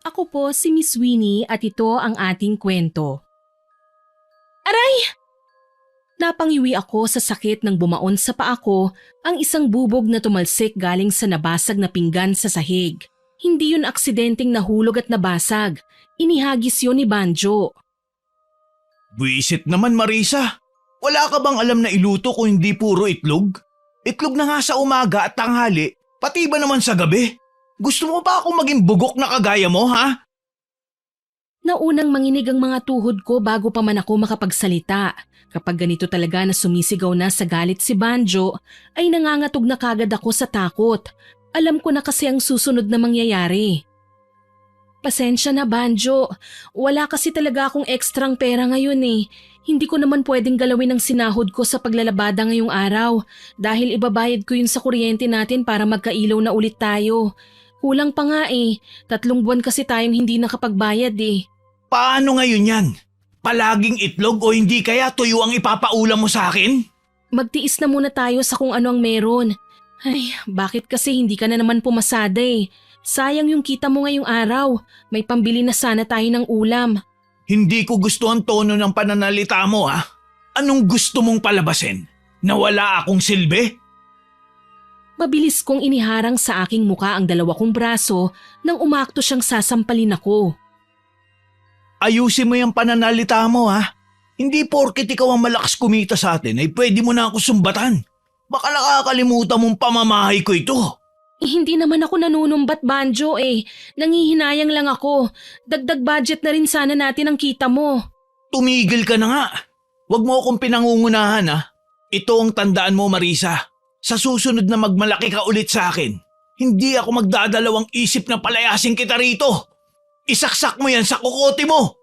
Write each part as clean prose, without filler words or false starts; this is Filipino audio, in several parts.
Ako po si Miss Winnie at ito ang ating kwento. Aray! Napangiwi ako sa sakit nang bumaon sa paa ko ang isang bubog na tumalsik galing sa nabasag na pinggan sa sahig. Hindi yun aksidenteng nahulog at nabasag. Inihagis yun ni Banjo. Buisit naman, Marisa. Wala ka bang alam na iluto kung hindi puro itlog? Itlog na nga sa umaga at tanghali, pati ba naman sa gabi? Gusto mo ba akong maging bugok na kagaya mo, ha? Naunang manginig ang mga tuhod ko bago pa man ako makapagsalita. Kapag ganito talaga na sumisigaw na sa galit si Banjo, ay nangangatog na kagad ako sa takot. Alam ko na kasi ang susunod na mangyayari. Pasensya na, Banjo. Wala kasi talaga akong ekstrang pera ngayon eh. Hindi ko naman pwedeng galawin ang sinahod ko sa paglalabada ngayong araw dahil ibabayad ko yun sa kuryente natin para magkailaw na ulit tayo. Kulang pa nga eh. 3 buwan kasi tayong hindi nakapagbayad eh. Paano ngayon yan? Palaging itlog o hindi kaya tuyo ang ipapaulam mo sa akin? Magtiis na muna tayo sa kung ano ang meron. Ay, bakit kasi hindi ka na naman pumasada eh? Sayang yung kita mo ngayong araw. May pambili na sana tayo ng ulam. Hindi ko gusto ang tono ng pananalita mo, ha? Anong gusto mong palabasin? Na wala akong silbi? Mabilis kong iniharang sa aking muka ang 2 kong braso nang umakto siyang sasampalin ako. Ayusin mo yung pananalita mo, ha? Hindi porket ikaw ang malakas kumita sa atin ay pwede mo na ako sumbatan. Baka nakakalimutan mong pamamahay ko ito. Hindi naman ako nanunumbat, Banjo eh. Nangihinayang lang ako. Dagdag budget na rin sana natin ang kita mo. Tumigil ka na nga. Huwag mo akong pinangungunahan, ha? Ito ang tandaan mo, Marisa. Sa susunod na magmalaki ka ulit sa akin, hindi ako magdadalawang isip na palayasin kita rito. Isaksak mo yan sa kukote mo.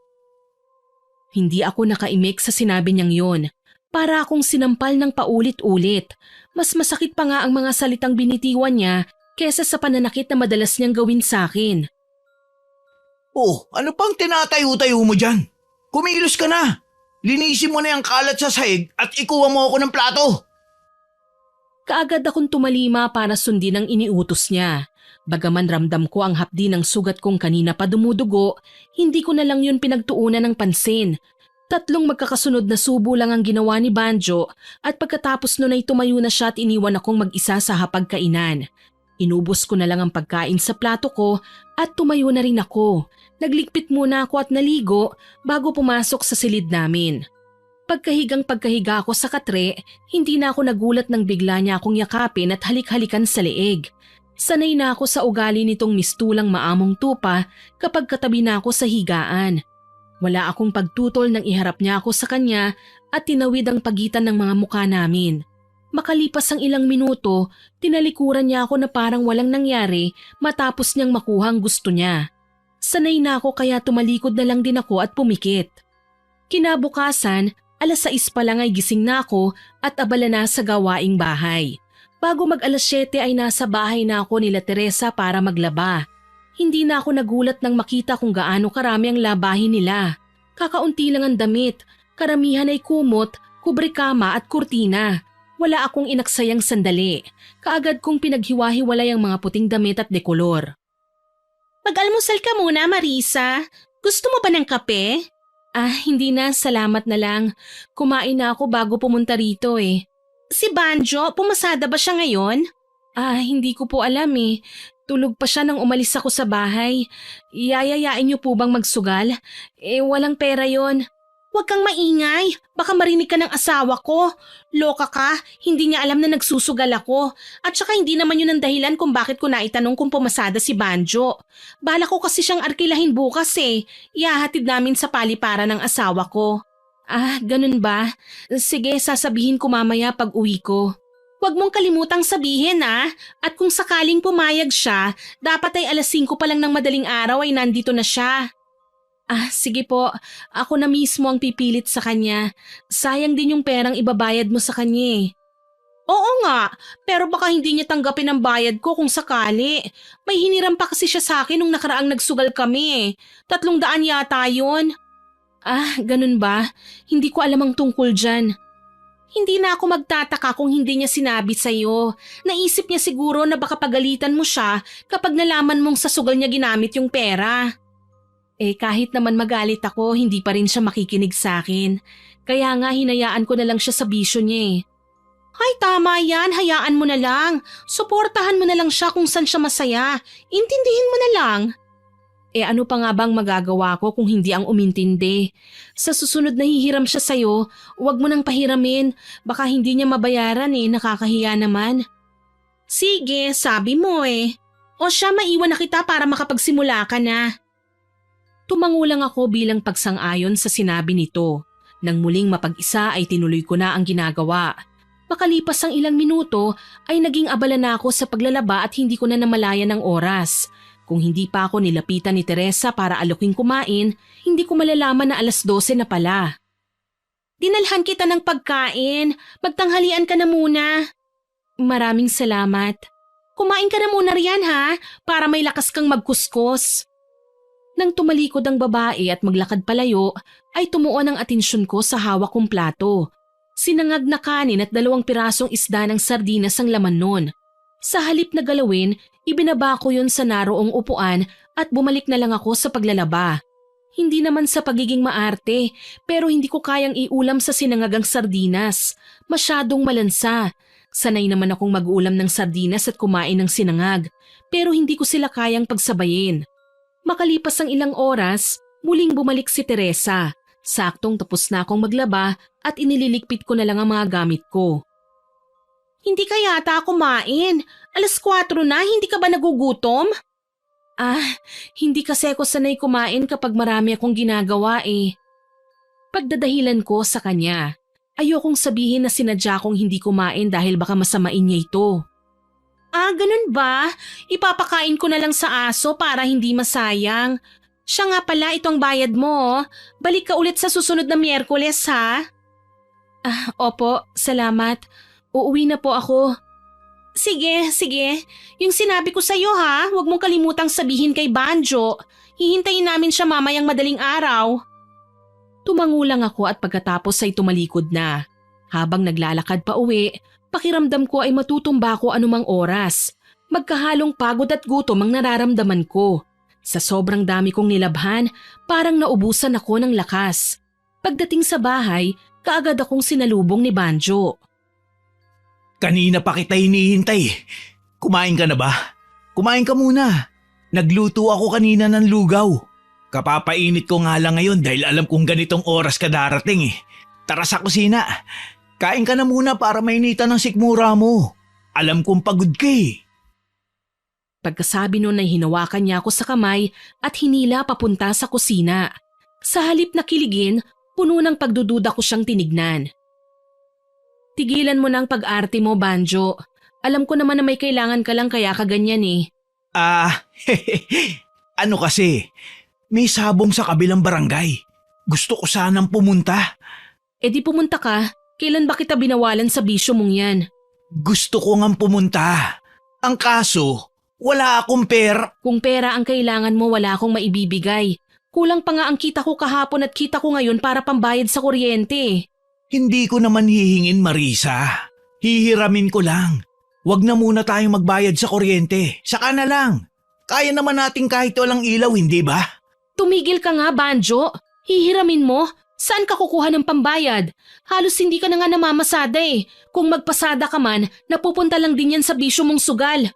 Hindi ako nakaimik sa sinabi niyang yon. Para akong sinampal ng paulit-ulit. Mas masakit pa nga ang mga salitang binitiwan niya kesa sa pananakit na madalas niyang gawin sa akin. Oh, ano pang tinatayo-tayo mo dyan? Kumilos ka na. Linisin mo na yung kalat sa sahig at ikuha mo ako ng plato. Kaagad akong tumalima para sundin ang iniutos niya. Bagaman ramdam ko ang hapdi ng sugat kong kanina pa dumudugo, hindi ko na lang yun pinagtuunan ng pansin. 3 magkakasunod na subo lang ang ginawa ni Banjo at pagkatapos nun ay tumayo na siya at iniwan akong mag-isa sa hapagkainan. Inubos ko na lang ang pagkain sa plato ko at tumayo na rin ako. Nagligpit muna ako at naligo bago pumasok sa silid namin. Pagkahiga ako sa katre, hindi na ako nagulat nang bigla niya akong yakapin at halik-halikan sa leeg. Sanay na ako sa ugali nitong mistulang maamong tupa kapag katabi na ako sa higaan. Wala akong pagtutol nang iharap niya ako sa kanya at tinawid ang pagitan ng mga mukha namin. Makalipas ang ilang minuto, tinalikuran niya ako na parang walang nangyari matapos niyang makuha ang gusto niya. Sanay na ako kaya tumalikod na lang din ako at pumikit. Kinabukasan, 6:00 pa lang ay gising na ako at abala na sa gawaing bahay. Bago mag 7:00 ay nasa bahay na ako nila Teresa para maglaba. Hindi na ako nagulat nang makita kung gaano karami ang labahin nila. Kakaunti lang ang damit, karamihan ay kumot, kubre-kama at kurtina. Wala akong inaksayang sandali. Kaagad kong pinaghiwa-hiwalay ang mga puting damit at dekolor. Mag-almusal ka muna, Marisa. Gusto mo ba ng kape? Hindi na, salamat na lang. Kumain na ako bago pumunta rito eh. Si Banjo, pumasada ba siya ngayon? Hindi ko po alam eh. Tulog pa siya nang umalis ako sa bahay. Yayayain niyo po bang magsugal? Walang pera yon. Huwag kang maingay. Baka marinig ka ng asawa ko. Loka ka, hindi niya alam na nagsusugal ako. At saka hindi naman yun ang dahilan kung bakit ko naitanong kung pumasada si Banjo. Bala ko kasi siyang arkilahin bukas eh. Ihahatid namin sa paliparan ng asawa ko. Ganun ba? Sige, sasabihin ko mamaya pag uwi ko. Huwag mong kalimutang sabihin At kung sakaling pumayag siya, dapat ay 5:00 pa lang ng madaling araw ay nandito na siya. Sige po. Ako na mismo ang pipilit sa kanya. Sayang din yung perang ibabayad mo sa kanya eh. Oo nga, pero baka hindi niya tanggapin ang bayad ko kung sakali. May hiniram pa kasi siya sa akin nung nakaraang nagsugal kami eh. 300 yata yun. Ganun ba? Hindi ko alam ang tungkol dyan. Hindi na ako magtataka kung hindi niya sinabi sa'yo. Naisip niya siguro na baka pagalitan mo siya kapag nalaman mong sa sugal niya ginamit yung pera. Kahit naman magalit ako, hindi pa rin siya makikinig sa akin. Kaya nga hinayaan ko na lang siya sa bisyo niya eh. Ay tama yan, hayaan mo na lang. Suportahan mo na lang siya kung saan siya masaya. Intindihin mo na lang. Ano pa nga bang magagawa ko kung hindi ang umintindi? Sa susunod na hihiram siya sa'yo, huwag mo nang pahiramin. Baka hindi niya mabayaran nakakahiya naman. Sige, sabi mo eh. O siya, maiwan na kita para makapagsimula ka na. Tumangulang ako bilang pagsang-ayon sa sinabi nito. Nang muling mapag-isa ay tinuloy ko na ang ginagawa. Makalipas ang ilang minuto ay naging abala na ako sa paglalaba at hindi ko na namalayan ng oras. Kung hindi pa ako nilapitan ni Teresa para aloking kumain, hindi ko malalaman na 12:00 na pala. Dinalhan kita ng pagkain. Magtanghalian ka na muna. Maraming salamat. Kumain ka na muna riyan ha, para may lakas kang magkuskos. Nang tumalikod ang babae at maglakad palayo, ay tumuon ang atensyon ko sa hawak kong plato. Sinangag na kanin at 2 pirasong isda ng sardinas ang laman nun. Sa halip na galawin, ibinaba ko yun sa naroong upuan at bumalik na lang ako sa paglalaba. Hindi naman sa pagiging maarte, pero hindi ko kayang iulam sa sinangagang sardinas. Masyadong malansa. Sanay naman akong mag-ulam ng sardinas at kumain ng sinangag, pero hindi ko sila kayang pagsabayin. Makalipas ang ilang oras, muling bumalik si Teresa. Saktong tapos na akong maglaba at inililigpit ko na lang ang mga gamit ko. Hindi ka yata kumain. 4:00 na, hindi ka ba nagugutom? Hindi kasi ako sanay kumain kapag marami akong ginagawa eh. Pagdadahilan ko sa kanya, ayokong sabihin na sinadya kong hindi kumain dahil baka masamain niya ito. Ganun ba? Ipapakain ko na lang sa aso para hindi masayang. Siya nga pala, ito ang bayad mo. Balik ka ulit sa susunod na Miyerkules ha? Opo, salamat. Uuwi na po ako. Sige. Yung sinabi ko sa'yo ha, huwag mong kalimutang sabihin kay Banjo. Hihintayin namin siya mamayang madaling araw. Tumangulang ako at pagkatapos ay tumalikod na. Habang naglalakad pa uwi, pakiramdam ko ay matutumba ko anumang oras. Magkahalong pagod at gutom ang nararamdaman ko. Sa sobrang dami kong nilabhan, parang naubusan ako ng lakas. Pagdating sa bahay, kaagad akong sinalubong ni Banjo. Kanina pa kita hinihintay. Kumain ka na ba? Kumain ka muna. Nagluto ako kanina ng lugaw. Kapapainit ko nga lang ngayon dahil alam kong ganitong oras ka darating eh. Tara sa kusina. Kain ka na muna para mainitan ng sikmura mo. Alam kong pagod ka eh. Pagkasabi nun ay hinawakan niya ako sa kamay at hinila papunta sa kusina. Sa halip na kiligin, puno ng pagdududa ko siyang tinignan. Tigilan mo na ang pag-arte mo, Banjo. Alam ko naman na may kailangan ka lang kaya ka ganyan eh. Ano kasi, may sabong sa kabilang barangay. Gusto ko sanang pumunta. Di pumunta ka, kailan ba kita binawalan sa bisyo mong yan? Gusto ko ngang pumunta. Ang kaso, wala akong pera. Kung pera ang kailangan mo, wala akong maibibigay. Kulang pa nga ang kita ko kahapon at kita ko ngayon para pambayad sa kuryente. Hindi ko naman hihingin, Marisa. Hihiramin ko lang. Huwag na muna tayong magbayad sa kuryente. Saka na lang. Kaya naman natin kahit walang ilaw, hindi ba? Tumigil ka nga, Banjo. Hihiramin mo? Saan ka kukuha ng pambayad? Halos hindi ka na nga namamasada eh. Kung magpasada ka man, napupunta lang din yan sa bisyo mong sugal.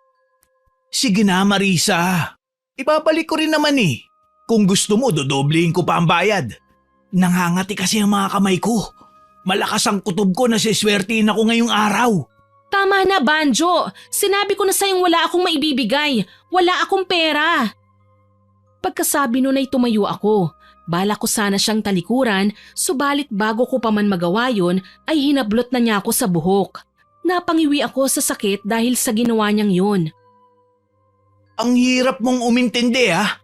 Sige na, Marisa. Ibabalik ko rin naman eh. Kung gusto mo, dodoblihin ko pa ang bayad. Nangangati kasi ang mga kamay ko. Malakas ang kutob ko na siswertihin ako ngayong araw. Tama na, Banjo. Sinabi ko na sa'yong wala akong maibibigay. Wala akong pera. Pagkasabi nun ay tumayo ako. Bala ko sana siyang talikuran, subalit bago ko pa man magawa yun ay hinablot na niya ako sa buhok. Napangiwi ako sa sakit dahil sa ginawa niyang yun. Ang hirap mong umintindi ha.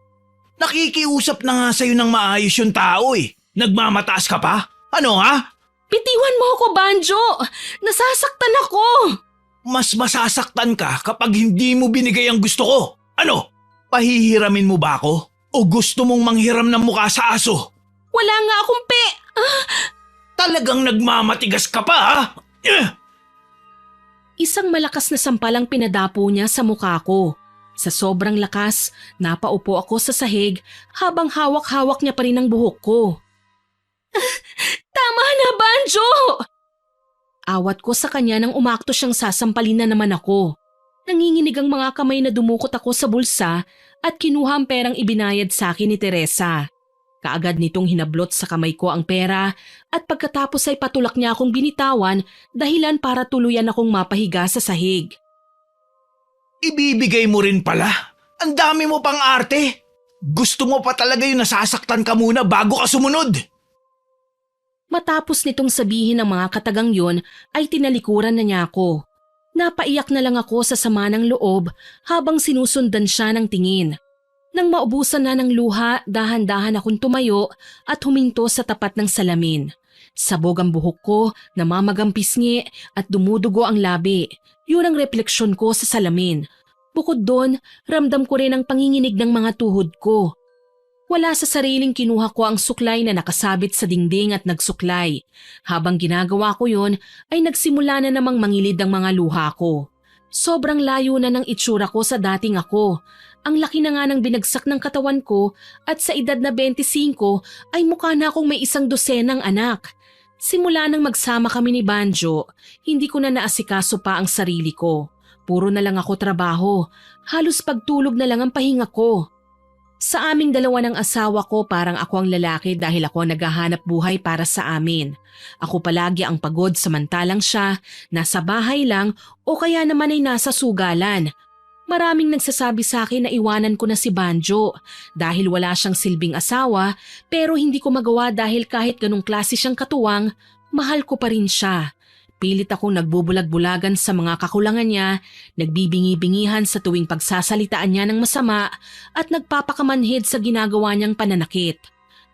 Nakikiusap na nga sa'yo ng maayos yung tao eh. Nagmamataas ka pa? Ano ha? Bitiwan mo ako, Banjo! Nasasaktan ako! Mas masasaktan ka kapag hindi mo binigay ang gusto ko. Ano? Pahihiramin mo ba ako? O gusto mong manghiram ng mukha sa aso? Wala nga akong Talagang nagmamatigas ka pa ha? Isang malakas na sampalang pinadapo niya sa mukha ko. Sa sobrang lakas, napaupo ako sa sahig habang hawak-hawak niya pa rin ang buhok ko. Tama na, Banjo! Awat ko sa kanya nang umakto siyang sasampalin na naman ako. Nanginginig ang mga kamay na dumukot ako sa bulsa at kinuha ang perang ibinayad sa akin ni Teresa. Kaagad nitong hinablot sa kamay ko ang pera at pagkatapos ay patulak niya akong binitawan dahilan para tuluyan akong mapahiga sa sahig. Ibibigay mo rin pala. Ang dami mo pang arte. Gusto mo pa talaga yung nasasaktan ka muna bago ka sumunod. Matapos nitong sabihin ng mga katagang yon ay tinalikuran na niya ako. Napaiyak na lang ako sa sama ng loob habang sinusundan siya ng tingin. Nang maubusan na ng luha, dahan-dahan akong tumayo at huminto sa tapat ng salamin. Sabog ang buhok ko, namamagang pisngi at dumudugo ang labi. Yun ang refleksyon ko sa salamin. Bukod doon, ramdam ko rin ang panginginig ng mga tuhod ko. Wala sa sariling kinuha ko ang suklay na nakasabit sa dingding at nagsuklay. Habang ginagawa ko yun, ay nagsimula na namang mangilid ang mga luha ko. Sobrang layo na ng itsura ko sa dating ako. Ang laki na nga ng binagsak ng katawan ko at sa edad na 25 ay mukha na akong may 12 anak. Simula nang magsama kami ni Banjo, hindi ko na naasikaso pa ang sarili ko. Puro na lang ako trabaho. Halos pagtulog na lang ang pahinga ko. Sa aming dalawa ng asawa ko parang ako ang lalaki dahil ako naghahanap buhay para sa amin. Ako palagi ang pagod samantalang siya, nasa bahay lang o kaya naman ay nasa sugalan. Maraming nagsasabi sa akin na iwanan ko na si Banjo dahil wala siyang silbing asawa pero hindi ko magawa dahil kahit ganong klase siyang katuwang, mahal ko pa rin siya. Pilit akong nagbubulag-bulagan sa mga kakulangan niya, nagbibingi-bingihan sa tuwing pagsasalitaan niya ng masama at nagpapakamanhid sa ginagawa niyang pananakit.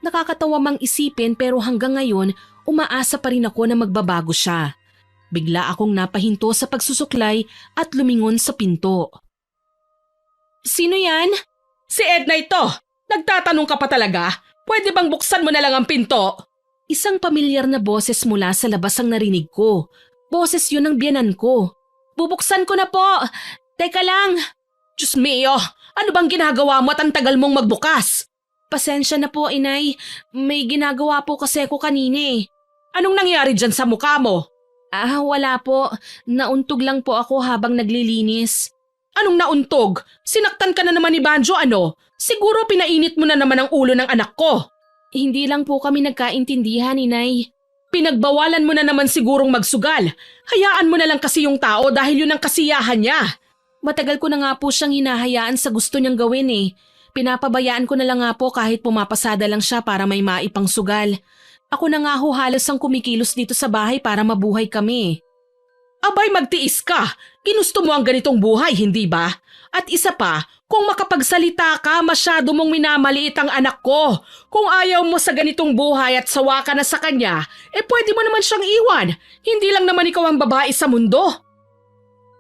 Nakakatawa mang isipin pero hanggang ngayon umaasa pa rin ako na magbabago siya. Bigla akong napahinto sa pagsusuklay at lumingon sa pinto. Sino yan? Si Edna ito! Nagtatanong ka pa talaga? Pwede bang buksan mo na lang ang pinto? Isang pamilyar na boses mula sa labas ang narinig ko. Boses yun ng biyanan ko. Bubuksan ko na po! Teka lang! Diyos mio! Ano bang ginagawa mo at ang tagal mong magbukas? Pasensya na po, inay. May ginagawa po kasi ako kanina eh. Anong nangyari dyan sa mukha mo? Wala po. Nauntog lang po ako habang naglilinis. Anong nauntog? Sinaktan ka na naman ni Banjo ano? Siguro pinainit mo na naman ang ulo ng anak ko. Hindi lang po kami nagkaintindihan, inay. Pinagbawalan mo na naman sigurong magsugal. Hayaan mo na lang kasi yung tao dahil yun ang kasiyahan niya. Matagal ko na nga po siyang hinahayaan sa gusto niyang gawin eh. Pinapabayaan ko na lang nga po kahit pumapasada lang siya para may maipang sugal. Ako na nga ho halos ang kumikilos dito sa bahay para mabuhay kami. Abay magtiis ka! Ginusto mo ang ganitong buhay, hindi ba? At isa pa, kung makapagsalita ka, masyado mong minamaliit ang anak ko. Kung ayaw mo sa ganitong buhay at sawa ka na sa kanya, pwede mo naman siyang iwan. Hindi lang naman ikaw ang babae sa mundo.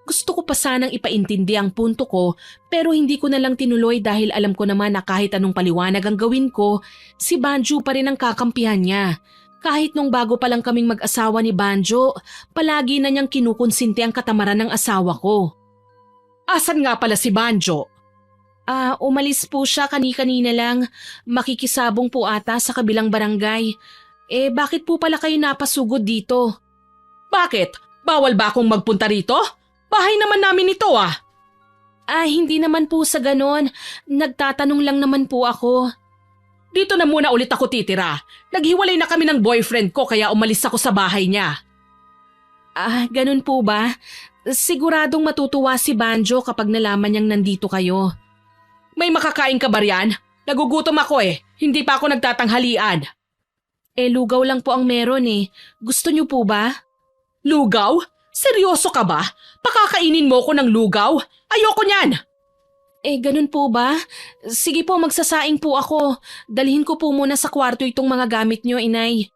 Gusto ko pa sanang ipaintindi ang punto ko pero hindi ko na lang tinuloy dahil alam ko naman na kahit anong paliwanag ang gawin ko, si Banjo pa rin ang kakampihan niya. Kahit nung bago pa lang kaming mag-asawa ni Banjo, palagi na niyang kinukonsinti ang katamaran ng asawa ko. Asan nga pala si Banjo? Umalis po siya kani-kanina lang. Makikisabong po ata sa kabilang barangay. Bakit po pala kayo napasugod dito? Bakit? Bawal ba akong magpunta rito? Bahay naman namin ito ah. Hindi naman po sa ganon. Nagtatanong lang naman po ako. Dito na muna ulit ako titira. Naghiwalay na kami ng boyfriend ko kaya umalis ako sa bahay niya. Ganun po ba? Siguradong matutuwa si Banjo kapag nalaman niyang nandito kayo. May makakain ka ba riyan? Nagugutom ako eh. Hindi pa ako nagtatanghalian. Lugaw lang po ang meron eh. Gusto niyo po ba? Lugaw? Seryoso ka ba? Pakakainin mo ko ng lugaw? Ayoko niyan! Ganun po ba? Sige po, magsasaing po ako. Dalhin ko po muna sa kwarto itong mga gamit niyo, inay.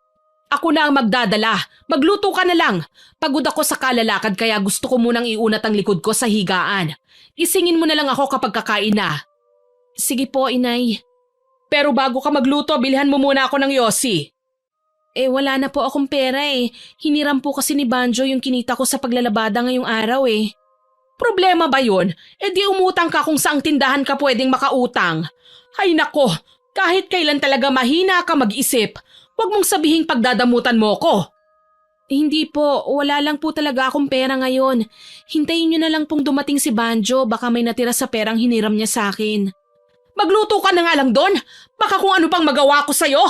Ako na ang magdadala. Magluto ka na lang. Pagod ako sa kalalakad kaya gusto ko munang iunat ang likod ko sa higaan. Isingin mo na lang ako kapag kakain na. Sige po, inay. Pero bago ka magluto, bilhan mo muna ako ng yosi. Wala na po akong pera eh. Hiniram po kasi ni Banjo yung kinita ko sa paglalabada ngayong araw eh. Problema ba yun? E di umutang ka kung saang tindahan ka pwedeng makautang. Ay nako, kahit kailan talaga mahina ka mag-isip. Huwag mong sabihing pagdadamutan mo ko. Hindi po, wala lang po talaga akong pera ngayon. Hintayin niyo na lang pong dumating si Banjo, baka may natira sa perang hiniram niya sa akin. Magluto ka na nga lang doon, baka kung ano pang magawa ko sa'yo.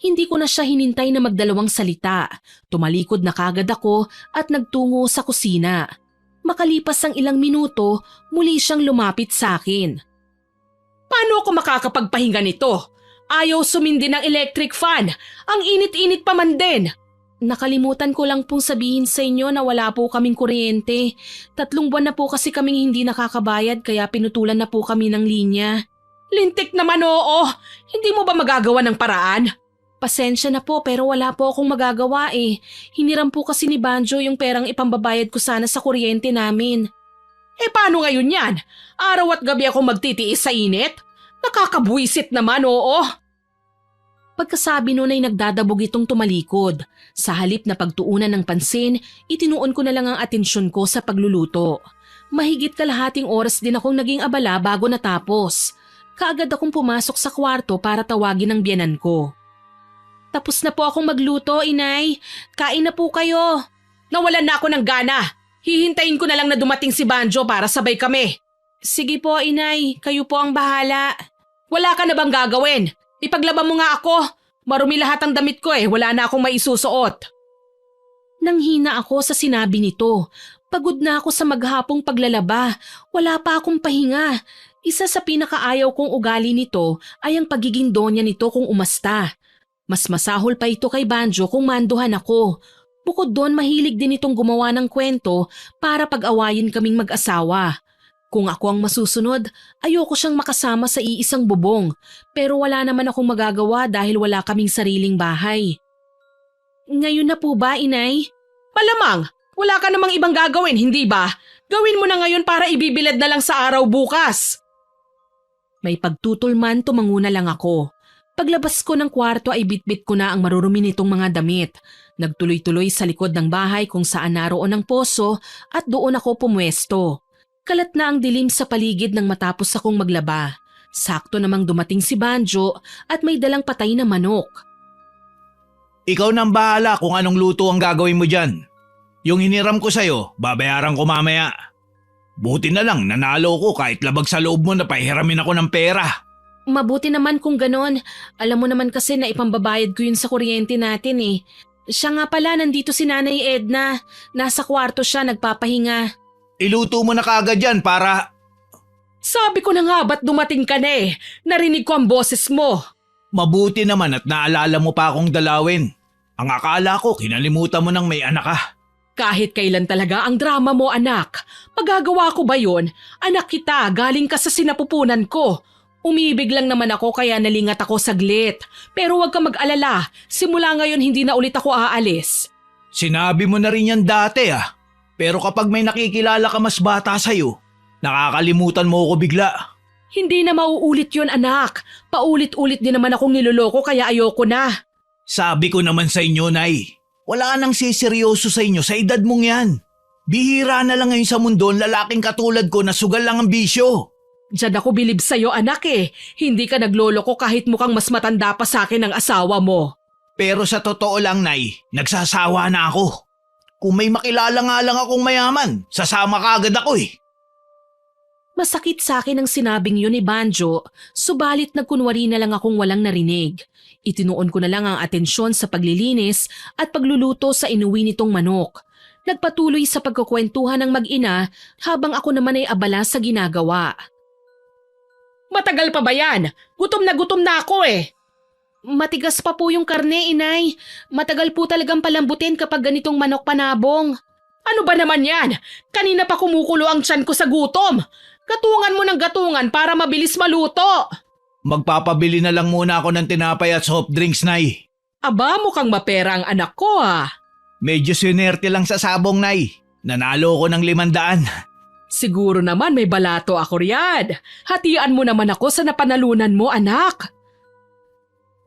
Hindi ko na siya hinintay na magdalawang salita. Tumalikod na kagad ako at nagtungo sa kusina. Makalipas ang ilang minuto, muli siyang lumapit sa akin. Paano ako makakapagpahinga nito? Ayaw sumindi ng electric fan. Ang init-init pa man din. Nakalimutan ko lang pong sabihin sa inyo na wala po kaming kuryente. 3 buwan na po kasi kaming hindi nakakabayad kaya pinutulan na po kami ng linya. Lintik naman oo. Hindi mo ba magagawa ng paraan? Pasensya na po pero wala po akong magagawa eh. Hiniram po kasi ni Banjo yung perang ipambabayad ko sana sa kuryente namin. Eh paano ngayon yan? Araw at gabi ako magtitiis sa init? Nakakabuisit naman oo. Pagkasabi nun ay nagdadabog itong tumalikod. Sa halip na pagtuunan ng pansin, itinuon ko na lang ang atensyon ko sa pagluluto. Mahigit kalahating oras din akong naging abala bago natapos. Kaagad akong pumasok sa kwarto para tawagin ang biyenan ko. Tapos na po akong magluto, inay. Kain na po kayo. Nawalan na ako ng gana. Hihintayin ko na lang na dumating si Banjo para sabay kami. Sige po, inay. Kayo po ang bahala. Wala ka na bang gagawin? Ipaglaba mo nga ako. Marumi lahat ang damit ko wala na akong maisusuot. Nanghina ako sa sinabi nito. Pagod na ako sa maghapong paglalaba. Wala pa akong pahinga. Isa sa pinakaayaw kong ugali nito ay ang pagiging donya nito kung umasta. Mas masahol pa ito kay Banjo kung manduhan ako. Bukod doon mahilig din itong gumawa ng kwento para pag-awayin kaming mag-asawa. Kung ako ang masusunod, ayoko siyang makasama sa iisang bubong. Pero wala naman akong magagawa dahil wala kaming sariling bahay. Ngayon na po ba, inay? Malamang, wala ka namang ibang gagawin, hindi ba? Gawin mo na ngayon para ibibilad na lang sa araw bukas. May pagtutol man tumanguna lang ako. Paglabas ko ng kwarto ay bitbit ko na ang marurumi nitong mga damit. Nagtuloy-tuloy sa likod ng bahay kung saan naroon ang poso at doon ako pumwesto. Kalat na ang dilim sa paligid nang matapos akong maglaba. Sakto namang dumating si Banjo at may dalang patay na manok. Ikaw nang bahala kung anong luto ang gagawin mo dyan. Yung hiniram ko sa'yo, babayaran ko mamaya. Buti na lang nanalo ko kahit labag sa loob mo na pahiramin ako ng pera. Mabuti naman kung ganon. Alam mo naman kasi na ipambabayad ko yun sa kuryente natin eh. Siya nga pala, nandito si Nanay Edna. Nasa kwarto siya, nagpapahinga. Iluto mo na kaagad yan para… Sabi ko na nga ba't dumating ka na eh. Narinig ko ang boses mo. Mabuti naman at naalala mo pa akong dalawin. Ang akala ko kinalimutan mo nang may anak ka. Kahit kailan talaga ang drama mo anak. Magagawa ko ba yun? Anak kita, galing ka sa sinapupunan ko. Umibig lang naman ako kaya nalingat ako saglit. Pero huwag ka mag-alala, simula ngayon hindi na ulit ako aalis. Sinabi mo na rin yan dati ah. Pero kapag may nakikilala ka mas bata sa'yo, nakakalimutan mo ako bigla. Hindi na mauulit yon anak. Paulit-ulit din naman akong niloloko kaya ayoko na. Sabi ko naman sa inyo, Nay. Wala nang siseryoso sa inyo sa edad mong yan. Bihira na lang ngayon sa mundo ang lalaking katulad ko na sugal lang ang bisyo. Diyan ako bilib sa'yo anak eh. Hindi ka nagloloko kahit mukhang mas matanda pa sa akin ang asawa mo. Pero sa totoo lang, Nay, nagsasawa na ako. Kung may makilala nga lang akong mayaman, sasama ka agad ako eh. Masakit sa akin ang sinabing yun ni Banjo, subalit nagkunwari na lang akong walang narinig. Itinuon ko na lang ang atensyon sa paglilinis at pagluluto sa inuwi nitong manok. Nagpatuloy sa pagkukwentuhan ng mag-ina habang ako naman ay abala sa ginagawa. Matagal pa ba yan? Gutom na ako eh. Matigas pa po yung karne, inay. Matagal po talagang palambutin kapag ganitong manok panabong. Ano ba naman yan? Kanina pa kumukulo ang tiyan ko sa gutom. Gatungan mo ng gatungan para mabilis maluto. Magpapabili na lang muna ako ng tinapay at soft drinks, Nay. Aba, mukhang mapera ang anak ko ah. Medyo sinerte lang sa sabong, Nay. Nanalo ko ng 500. Siguro naman may balato ako riyan. Hatian mo naman ako sa napanalunan mo, anak.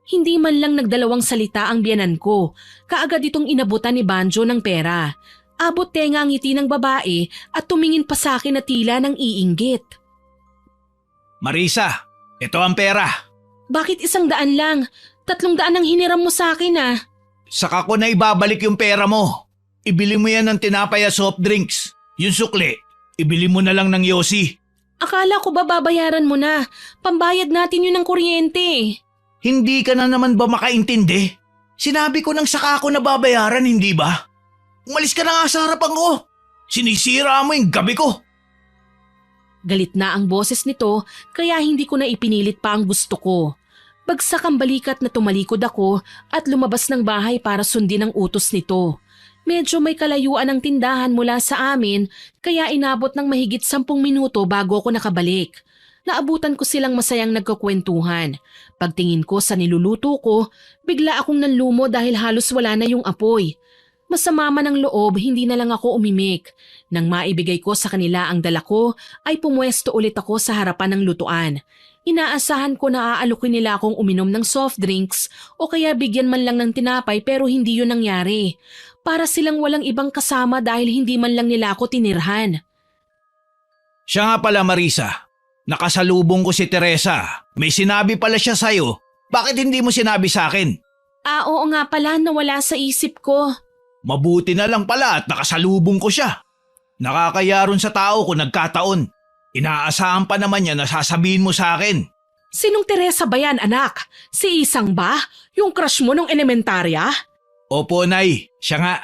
Hindi man lang nagdalawang salita ang biyanan ko. Kaagad itong inabutan ni Banjo ng pera. Abot tenga ang ngiti ng babae at tumingin pa sa akin na tila ng iinggit. Marisa, ito ang pera. Bakit 100 lang? 300 ang hiniram mo sa akin ah. Saka ko na ibabalik yung pera mo. Ibili mo yan ng tinapay at soft drinks. Yung sukli, ibili mo na lang ng yosi. Akala ko ba babayaran mo na? Pambayad natin yun ng kuryente. Hindi ka na naman ba makaintindi? Sinabi ko nang saka ako na babayaran, hindi ba? Umalis ka na nga sa harapan ko. Sinisira mo yung gabi ko. Galit na ang boses nito kaya hindi ko na ipinilit pa ang gusto ko. Bagsak ang balikat na tumalikod ako at lumabas ng bahay para sundin ang utos nito. Medyo may kalayuan ang tindahan mula sa amin kaya inabot ng mahigit 10 minuto bago ako nakabalik. Naabutan ko silang masayang nagkukwentuhan. Pagtingin ko sa niluluto ko, bigla akong nanlumo dahil halos wala na yung apoy. Masama man ang loob, hindi na lang ako umimik. Nang maibigay ko sa kanila ang dala ko, ay pumwesto ulit ako sa harapan ng lutuan. Inaasahan ko na aalukin nila akong uminom ng soft drinks o kaya bigyan man lang ng tinapay pero hindi yun nangyari. Para silang walang ibang kasama dahil hindi man lang nila ako tinirhan. Siya nga pala, Marisa. Nakasalubong ko si Teresa. May sinabi pala siya sa'yo. Bakit hindi mo sinabi sa akin? Oo nga pala, nawala sa isip ko. Mabuti na lang pala at nakasalubong ko siya. Nakakaya ron sa tao kung nagkataon. Inaasahan pa naman niya na sasabihin mo sa akin. Sinong Teresa ba yan, anak? Si Isang ba? Yung crush mo nung elementarya? Opo, Nay. Siya nga.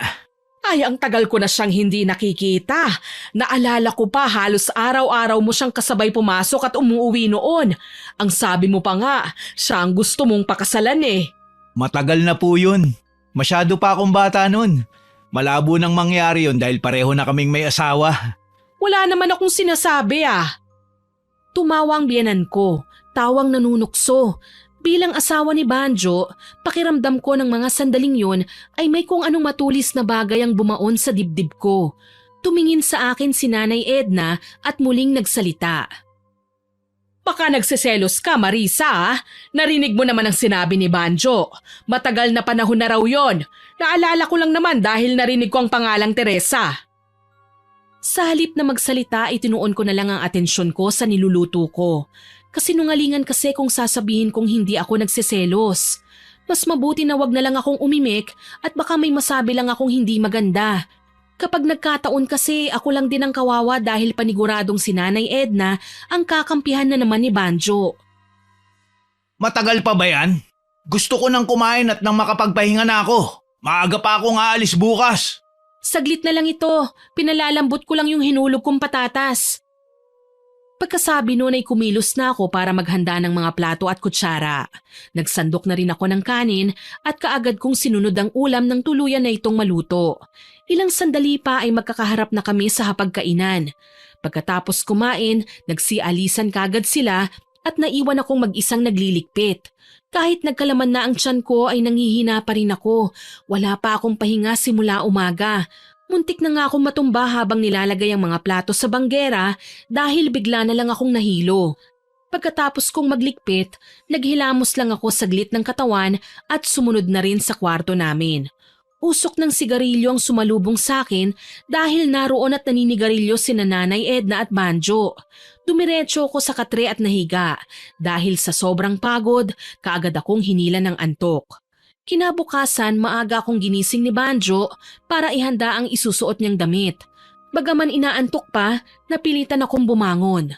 Ay, ang tagal ko na siyang hindi nakikita. Naalala ko pa halos araw-araw mo siyang kasabay pumasok at umuwi noon. Ang sabi mo pa nga, siya ang gusto mong pakasalan eh. Matagal na po yun. Masyado pa akong bata nun. Malabo nang mangyari yun dahil pareho na kaming may asawa. Wala naman akong sinasabi ah. Tumawa ang biyenan ko, tawang nanunukso. Bilang asawa ni Banjo, pakiramdam ko ng mga sandaling yun ay may kung anong matulis na bagay ang bumaon sa dibdib ko. Tumingin sa akin si Nanay Edna at muling nagsalita. Baka nagseselos ka, Marisa ah. Narinig mo naman ang sinabi ni Banjo. Matagal na panahon na raw yon. Naalala ko lang naman dahil narinig ko ang pangalang Teresa. Sa halip na magsalita, itinuon ko na lang ang atensyon ko sa niluluto ko. Kasinungalingan kasi kung sasabihin kong hindi ako nagseselos. Mas mabuti na wag na lang akong umimik at baka may masabi lang akong hindi maganda. Kapag nagkataon kasi ako lang din ang kawawa dahil paniguradong si Nanay Edna ang kakampihan na naman ni Banjo. Matagal pa ba yan? Gusto ko nang kumain at nang makapagpahinga na ako. Maaga pa akong aalis bukas. Saglit na lang ito, pinalalambot ko lang yung hinulog kong patatas. Pagkasabi noon ay kumilos na ako para maghanda ng mga plato at kutsara. Nagsandok na rin ako ng kanin at kaagad kong sinunod ang ulam ng tuluyan na itong maluto. Ilang sandali pa ay magkakaharap na kami sa hapagkainan. Pagkatapos kumain, nagsialisan kagad sila at naiwan akong mag-isang naglilikpit. Kahit nagkalaman na ang tiyan ko ay nanghihina pa rin ako. Wala pa akong pahinga simula umaga. Muntik na nga akong matumba habang nilalagay ang mga plato sa banggera dahil bigla na lang akong nahilo. Pagkatapos kong maglikpit, naghilamos lang ako saglit ng katawan at sumunod na rin sa kwarto namin. Usok ng sigarilyo ang sumalubong sa akin dahil naroon at naninigarilyo sina Nanay Edna at Banjo. Dumiretso ko sa katre at nahiga dahil sa sobrang pagod, kaagad akong hinila ng antok. Kinabukasan, maaga akong ginising ni Banjo para ihanda ang isusuot niyang damit. Bagaman inaantok pa, napilitan akong bumangon.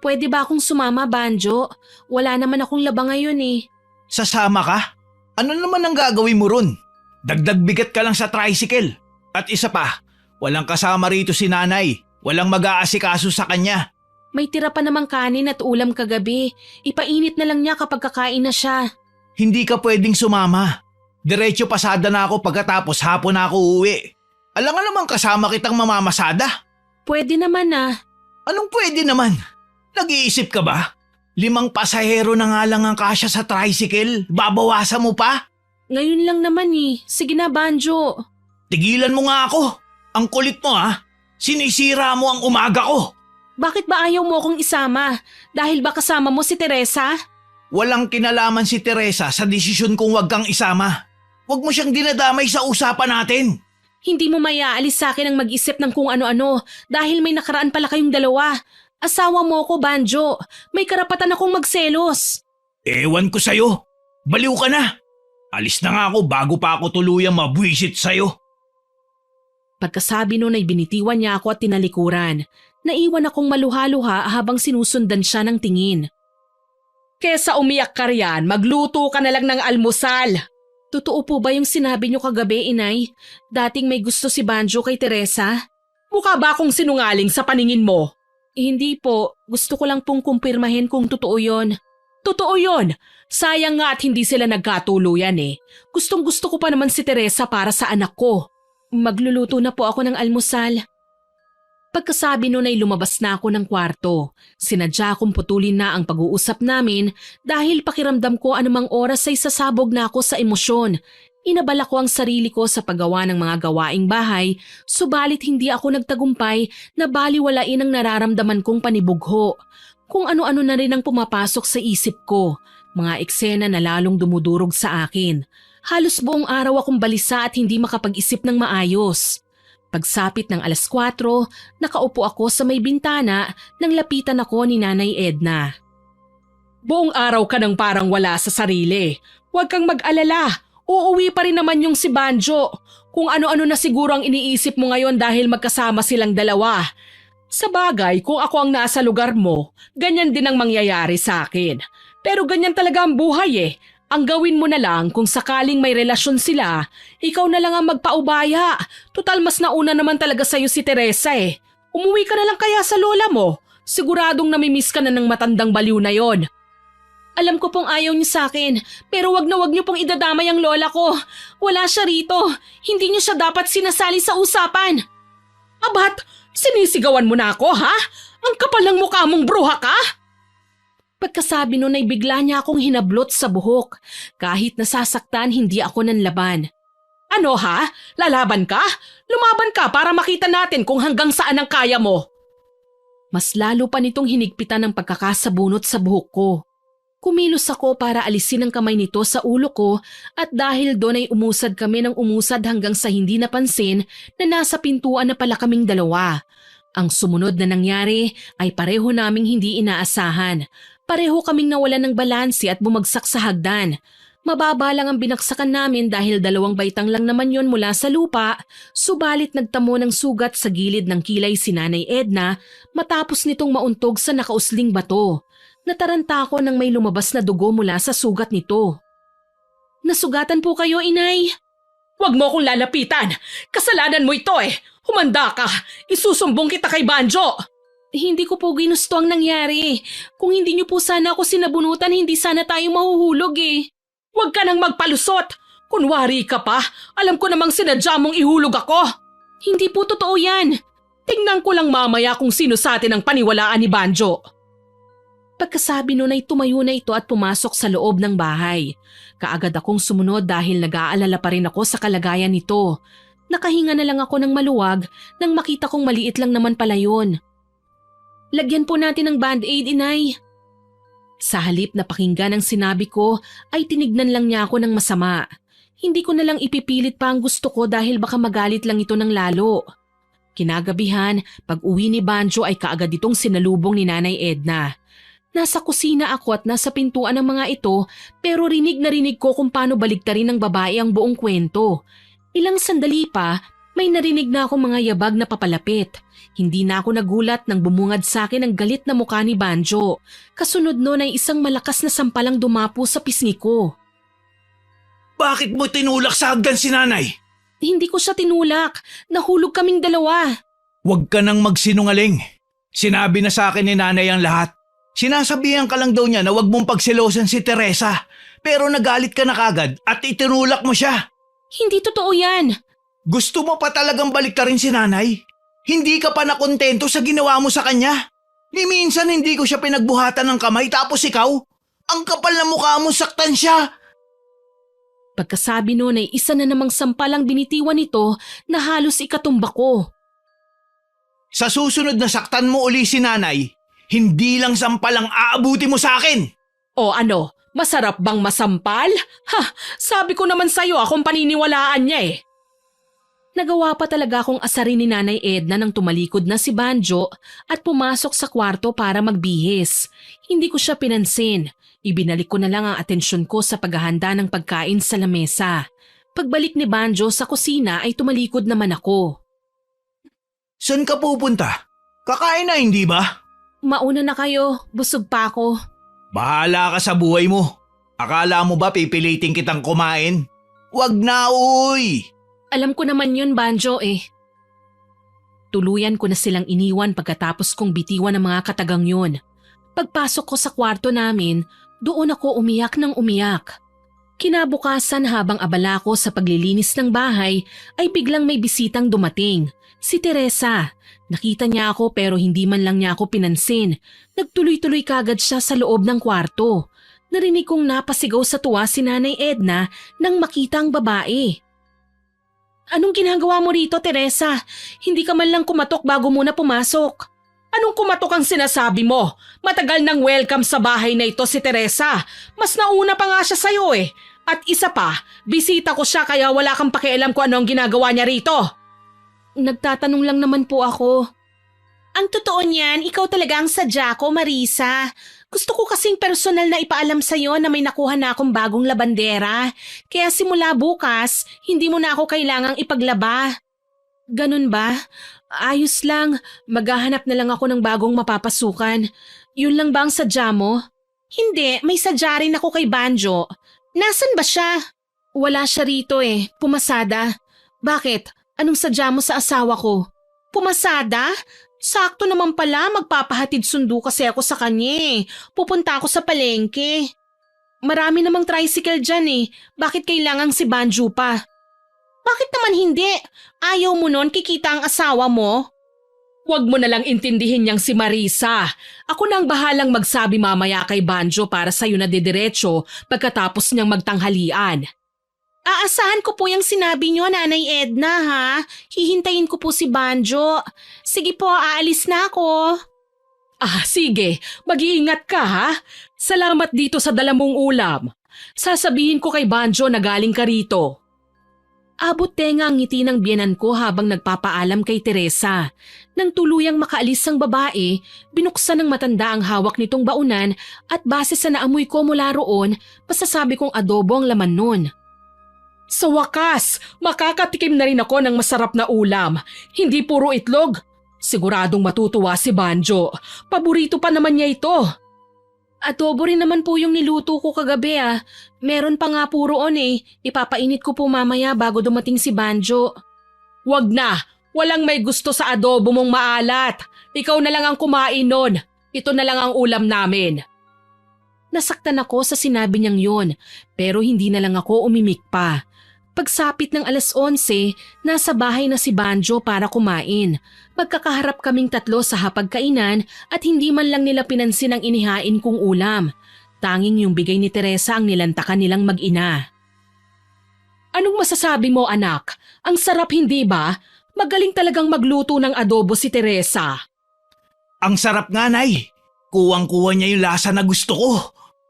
Pwede ba akong sumama, Banjo? Wala naman akong laba ngayon eh. Sasama ka? Ano naman ang gagawin mo ron? Dagdag bigat ka lang sa tricycle. At isa pa, walang kasama rito si Nanay. Walang mag-aasikaso sa kanya. May tira pa namang kanin at ulam kagabi. Ipainit na lang niya kapag kakain na siya. Hindi ka pwedeng sumama. Diretso pasada na ako pagkatapos hapon na ako uuwi. Alam nga naman kasama kitang mamamasada. Pwede naman ah. Anong pwede naman? Nag-iisip ka ba? 5 pasahero na nga lang ang kasya sa tricycle. Babawasan mo pa? Ngayon lang naman eh. Sige na, Banjo. Tigilan mo nga ako. Ang kulit mo ha. Sinisira mo ang umaga ko. Bakit ba ayaw mo akong isama? Dahil ba kasama mo si Teresa? Walang kinalaman si Teresa sa desisyon kung wag kang isama. Huwag mo siyang dinadamay sa usapan natin. Hindi mo mayaalis sa akin ang mag-isip ng kung ano-ano dahil may nakaraan pala kayong dalawa. Asawa mo ko, Banjo. May karapatan akong magselos. Ewan ko sa'yo. Baliw ka na. Alis na nga ako bago pa ako tuluyang mabwisit sa'yo. Pagkasabi nun ay binitiwan niya ako at tinalikuran. Naiwan akong maluha-luha habang sinusundan siya ng tingin. Kesa umiyak ka riyan, magluto ka na lang ng almusal. Totoo po ba yung sinabi niyo kagabi, Inay? Dating may gusto si Banjo kay Teresa? Mukha ba akong sinungaling sa paningin mo? Hindi po. Gusto ko lang pong kumpirmahin kung totoo yon. Totoo yon! Sayang nga at hindi sila nagkatuluyan eh. Gustong gusto ko pa naman si Teresa para sa anak ko. Magluluto na po ako ng almusal. Pagkasabi nun ay lumabas na ako ng kwarto. Sinadya kong putulin na ang pag-uusap namin dahil pakiramdam ko anumang oras ay sasabog na ako sa emosyon. Inabala ko ang sarili ko sa paggawa ng mga gawaing bahay, subalit hindi ako nagtagumpay na baliwalain ang nararamdaman kong panibugho. Kung ano-ano na rin ang pumapasok sa isip ko, mga eksena na lalong dumudurog sa akin. Halos buong araw akong balisa at hindi makapag-isip ng maayos. Pagsapit ng 4:00, nakaupo ako sa may bintana nang lapitan ako ni Nanay Edna. Buong araw ka nang parang wala sa sarili. Huwag kang mag-alala. Uuwi pa rin naman yung si Banjo. Kung ano-ano na siguro ang iniisip mo ngayon dahil magkasama silang dalawa. Sa bagay, kung ako ang nasa lugar mo, ganyan din ang mangyayari sa akin. Pero ganyan talaga ang buhay eh. Ang gawin mo na lang kung sakaling may relasyon sila, ikaw na lang ang magpaubaya. Tutal mas nauna naman talaga sa'yo si Teresa eh. Umuwi ka na lang kaya sa lola mo. Siguradong namimiss ka na ng matandang baliw na yon. Alam ko pong ayaw niyo sa akin, pero wag niyo pong idadamay ang lola ko. Wala siya rito. Hindi niyo siya dapat sinasali sa usapan. Abat, sinisigawan mo na ako ha? Ang kapal ng mukha mong bruha ka? Pagkasabi nun ay bigla niya akong hinablot sa buhok. Kahit nasasaktan, hindi ako nanlaban. Ano ha? Lalaban ka? Lumaban ka para makita natin kung hanggang saan ang kaya mo. Mas lalo pa nitong hinigpitan ng pagkakasabunot sa buhok ko. Kumilos ako para alisin ang kamay nito sa ulo ko at dahil doon ay umusad kami ng umusad hanggang sa hindi napansin na nasa pintuan na pala kaming dalawa. Ang sumunod na nangyari ay pareho naming hindi inaasahan. Pareho kaming nawalan ng balanse at bumagsak sa hagdan. Mababa lang ang binaksakan namin dahil 2 baitang lang naman yon mula sa lupa, subalit nagtamo ng sugat sa gilid ng kilay si Nanay Edna matapos nitong mauntog sa nakausling bato. Nataranta ako nang may lumabas na dugo mula sa sugat nito. Nasugatan po kayo, Inay? Huwag mo akong lalapitan! Kasalanan mo ito eh! Humanda ka! Isusumbong kita kay Banjo! Hindi ko po ginusto ang nangyari. Kung hindi niyo po sana ako sinabunutan, hindi sana tayo mahuhulog eh. Huwag ka nang magpalusot! Kunwari ka pa, alam ko namang sinadya mong ihulog ako. Hindi po totoo yan. Tingnan ko lang mamaya kung sino sa atin ang paniwalaan ni Banjo. Pagkasabi nun ay tumayo na ito at pumasok sa loob ng bahay. Kaagad akong sumunod dahil nag-aalala pa rin ako sa kalagayan nito. Nakahinga na lang ako ng maluwag nang makita kong maliit lang naman pala yun. Lagyan po natin ng band-aid, Inay. Sa halip na pakinggan ang sinabi ko ay tinignan lang niya ako ng masama. Hindi ko na lang ipipilit pa ang gusto ko dahil baka magalit lang ito ng lalo. Kinagabihan, pag uwi ni Banjo ay kaagad itong sinalubong ni Nanay Edna. Nasa kusina ako at nasa pintuan ng mga ito pero rinig na rinig ko kung paano baligtarin ng babae ang buong kwento. Ilang sandali pa, may narinig na akong mga yabag na papalapit. Hindi na ako nagulat nang bumungad sa akin ang galit na mukha ni Banjo. Kasunod nun ay isang malakas na sampalang dumapo sa pisngi ko. Bakit mo tinulak sa hagdan si Nanay? Hindi ko siya tinulak. Nahulog kaming dalawa. Huwag ka nang magsinungaling. Sinabi na sa akin ni Nanay ang lahat. Sinasabihan ka lang daw niya na huwag mong pagselosan si Teresa. Pero nagalit ka na kagad at itinulak mo siya. Hindi totoo yan. Gusto mo pa talagang baliktarin si Nanay? Hindi ka pa nakontento sa ginawa mo sa kanya? Ni minsan hindi ko siya pinagbuhatan ng kamay tapos ikaw? Ang kapal na mukha mo, saktan siya. Pagkasabi nun ay isa na namang sampalang binitiwan nito na halos ikatumba ko. Sa susunod na saktan mo uli si Nanay, hindi lang sampalang aabuti mo sa akin. O ano, masarap bang masampal? Ha, sabi ko naman sa'yo akong paniniwalaan niya eh. Nagawa pa talaga akong asarin ni Nanay Edna nang tumalikod na si Banjo at pumasok sa kwarto para magbihis. Hindi ko siya pinansin. Ibinalik ko na lang ang atensyon ko sa paghahanda ng pagkain sa lamesa. Pagbalik ni Banjo sa kusina ay tumalikod naman ako. Saan ka pupunta? Kakain na, hindi ba? Mauna na kayo, busog pa ako. Bahala ka sa buhay mo. Akala mo ba pipilitin kitang kumain? Wag na, uy! Alam ko naman yun, Banjo eh. Tuluyan ko na silang iniwan pagkatapos kong bitiwan ng mga katagang yun. Pagpasok ko sa kwarto namin, doon ako umiyak ng umiyak. Kinabukasan habang abala ko sa paglilinis ng bahay ay biglang may bisitang dumating. Si Teresa. Nakita niya ako pero hindi man lang niya ako pinansin. Nagtuloy-tuloy kagad siya sa loob ng kwarto. Narinig kong napasigaw sa tuwa si Nanay Edna nang makita ang babae. Anong ginagawa mo rito, Teresa? Hindi ka man lang kumatok bago muna pumasok. Anong kumatok ang sinasabi mo? Matagal nang welcome sa bahay na ito si Teresa. Mas nauna pa nga siya sa'yo eh. At isa pa, bisita ko siya kaya wala kang pakialam kung ano ang ginagawa niya rito. Nagtatanong lang naman po ako. Ang totoo niyan, ikaw talaga ang sadya ko, Marisa. Gusto ko kasing personal na ipaalam sa'yo na may nakuha na akong bagong labandera. Kaya simula bukas, hindi mo na ako kailangang ipaglaba. Ganun ba? Ayos lang. Maghahanap na lang ako ng bagong mapapasukan. Yun lang ba ang sadya mo? Hindi, may sadya rin ako kay Banjo. Nasaan ba siya? Wala siya rito eh. Pumasada. Bakit? Anong sadya mo sa asawa ko? Pumasada? Sakto naman pala, magpapahatid sundo kasi ako sa kanya eh. Pupunta ako sa palengke. Marami namang tricycle dyan eh. Bakit kailangang si Banjo pa? Bakit naman hindi? Ayaw mo nun kikita ang asawa mo? Huwag mo nalang intindihin niyang si Marisa. Ako na ang bahalang magsabi mamaya kay Banjo para sa'yo na didiretso pagkatapos niyang magtanghalian. Aasahan ko po yung sinabi niyo, Nanay Edna, ha? Hihintayin ko po si Banjo. Sige po, aalis na ako. Sige. Mag-iingat ka, ha? Salamat dito sa dala mong ulam. Sasabihin ko kay Banjo na galing ka rito. Abot tenga ang ngiti ng biyenan ko habang nagpapaalam kay Teresa. Nang tuluyang makaalis ang babae, binuksan ng matanda ang hawak nitong baunan at base sa naamoy ko mula roon, masasabi kong adobo ang laman nun. Sa wakas, makakatikim na rin ako ng masarap na ulam. Hindi puro itlog. Siguradong matutuwa si Banjo. Paborito pa naman niya ito. Adobo rin naman po yung niluto ko kagabi ah. Meron pa nga po roon eh. Ipapainit ko po mamaya bago dumating si Banjo. Wag na. Walang may gusto sa adobo mong maalat. Ikaw na lang ang kumain nun. Ito na lang ang ulam namin. Nasaktan ako sa sinabi niyang yon, pero hindi na lang ako umimik pa. Pagsapit ng 11:00, nasa bahay na si Banjo para kumain. Magkakaharap kaming tatlo sa hapagkainan at hindi man lang nila pinansin ang inihain kong ulam. Tanging yung bigay ni Teresa ang nilantakan nilang mag-ina. Anong masasabi mo, anak? Ang sarap, hindi ba? Magaling talagang magluto ng adobo si Teresa. Ang sarap nga, Nay. Kuwang-kuwa niya yung lasa na gusto ko.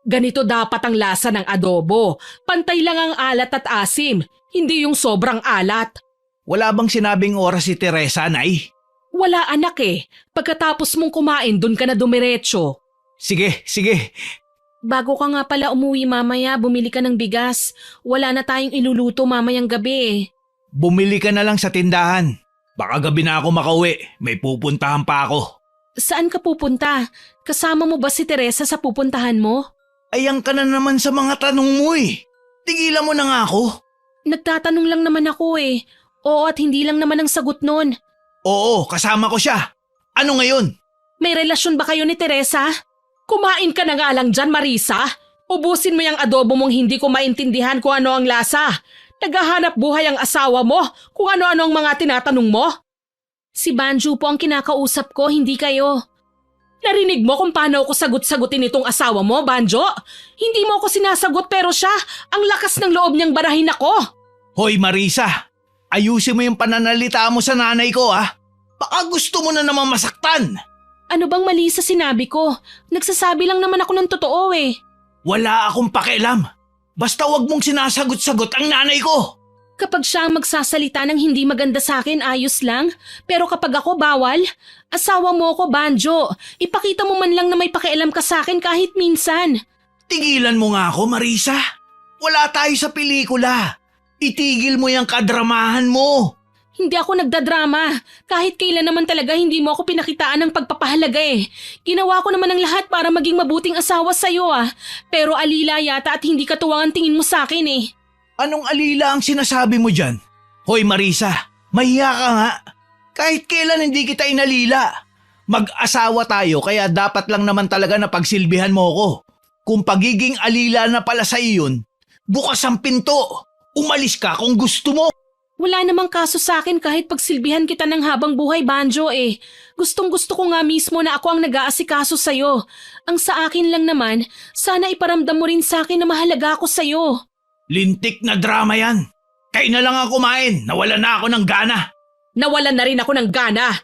Ganito dapat ang lasa ng adobo. Pantay lang ang alat at asim, hindi yung sobrang alat. Wala bang sinabing oras si Teresa, Nay? Wala anak eh. Pagkatapos mong kumain, dun ka na dumiretso. Sige, sige. Bago ka nga pala umuwi mamaya, bumili ka ng bigas. Wala na tayong iluluto mamayang gabi eh. Bumili ka na lang sa tindahan. Baka gabi na ako makauwi. May pupuntahan pa ako. Saan ka pupunta? Kasama mo ba si Teresa sa pupuntahan mo? Ayan ka na naman sa mga tanong mo eh. Tigilan mo na nga ako. Nagtatanong lang naman ako eh. Oo at hindi lang naman ang sagot nun. Oo, kasama ko siya. Ano ngayon? May relasyon ba kayo ni Teresa? Kumain ka na nga lang dyan, Marisa. Ubusin mo yung adobo mong hindi ko maintindihan kung ano ang lasa. Naghahanap buhay ang asawa mo kung ano-ano ang mga tinatanong mo. Si Banjo po ang kinakausap ko, hindi kayo. Narinig mo kung paano ako sagot-sagutin itong asawa mo, Banjo? Hindi mo ako sinasagot pero siya, ang lakas ng loob niyang barahin ako. Hoy Marisa, ayusin mo yung pananalita mo sa nanay ko ah. Baka gusto mo na naman masaktan. Ano bang mali sa sinabi ko? Nagsasabi lang naman ako ng totoo eh. Wala akong pakialam. Basta wag mong sinasagot-sagot ang nanay ko. Kapag siya ang magsasalita ng hindi maganda sa akin, ayos lang. Pero kapag ako bawal, asawa mo ko, Banjo. Ipakita mo man lang na may pakialam ka sa akin kahit minsan. Tigilan mo nga ako, Marisa. Wala tayo sa pelikula. Itigil mo yung kadramahan mo. Hindi ako nagdadrama. Kahit kailan naman talaga hindi mo ako pinakitaan ng pagpapahalaga eh. Ginawa ko naman ang lahat para maging mabuting asawa sa'yo ah. Pero alila yata at hindi katuwang ang tingin mo sa akin eh. Anong alila ang sinasabi mo dyan? Hoy Marisa, mahiya ka nga. Kahit kailan hindi kita inalila. Mag-asawa tayo kaya dapat lang naman talaga na pagsilbihan mo ko. Kung pagiging alila na pala sa iyon, bukas ang pinto. Umalis ka kung gusto mo. Wala namang kaso sa akin kahit pagsilbihan kita ng habang buhay, Banjo eh. Gustong gusto ko nga mismo na ako ang nag-aasikaso sa'yo. Ang sa akin lang naman, sana iparamdam mo rin sa akin na mahalaga ako sa'yo. Lintik na drama yan. Kain na lang ako kumain. Nawala na ako ng gana. Nawalan na rin ako ng gana.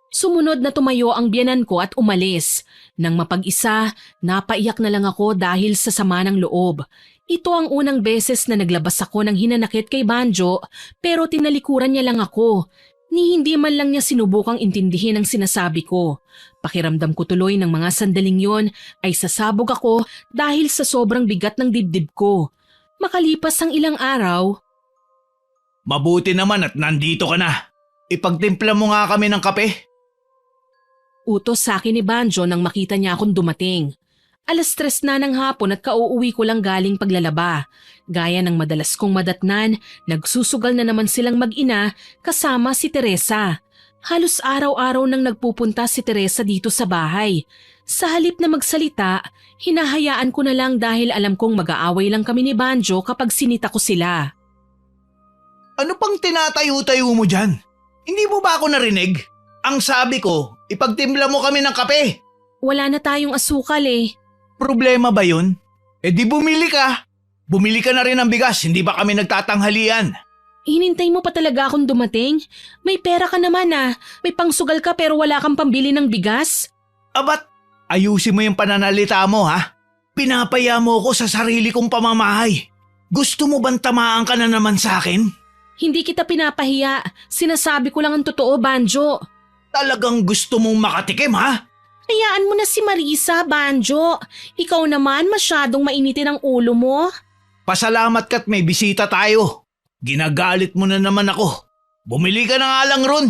Sumunod na tumayo ang biyanan ko at umalis. Nang mapag-isa, napaiyak na lang ako dahil sa sama ng loob. Ito ang unang beses na naglabas ako ng hinanakit kay Banjo pero tinalikuran niya lang ako. Ni hindi man lang niya sinubukang intindihin ang sinasabi ko. Pakiramdam ko tuloy ng mga sandaling yon ay sasabog ako dahil sa sobrang bigat ng dibdib ko. Makalipas ang ilang araw, Mabuti naman at nandito ka na. Ipagtimpla mo nga kami ng kape. utos sa akin ni Banjo nang makita niya akong dumating. 3:00 na ng hapon at kauuwi ko lang galing paglalaba. Gaya ng madalas kong madatnan, nagsusugal na naman silang mag-ina kasama si Teresa. Halos araw-araw nang nagpupunta si Teresa dito sa bahay. Sa halip na magsalita, hinahayaan ko na lang dahil alam kong mag-aaway lang kami ni Banjo kapag sinita ko sila. Ano pang tinatayo-tayo mo dyan? Hindi mo ba ako narinig? Ang sabi ko, ipagtimpla mo kami ng kape. Wala na tayong asukal eh. Problema ba yun? Eh di bumili ka. Bumili ka na rin ng bigas, hindi ba kami nagtatanghalian? Hinintay mo pa talaga akong dumating? May pera ka naman ah. May pangsugal ka pero wala kang pambili ng bigas? Abat, ayusin mo yung pananalita mo ha? Pinapaya mo ko sa sarili kong pamamahay. Gusto mo bang tamaan ka na naman sa akin? Hindi kita pinapahiya. Sinasabi ko lang ang totoo, Banjo. Talagang gusto mong makatikim ha? Hayaan mo na si Marisa, Banjo. Ikaw naman masyadong mainitin ang ulo mo. Pasalamat ka't may bisita tayo. Ginagalit mo na naman ako. Bumili ka na nga lang ron.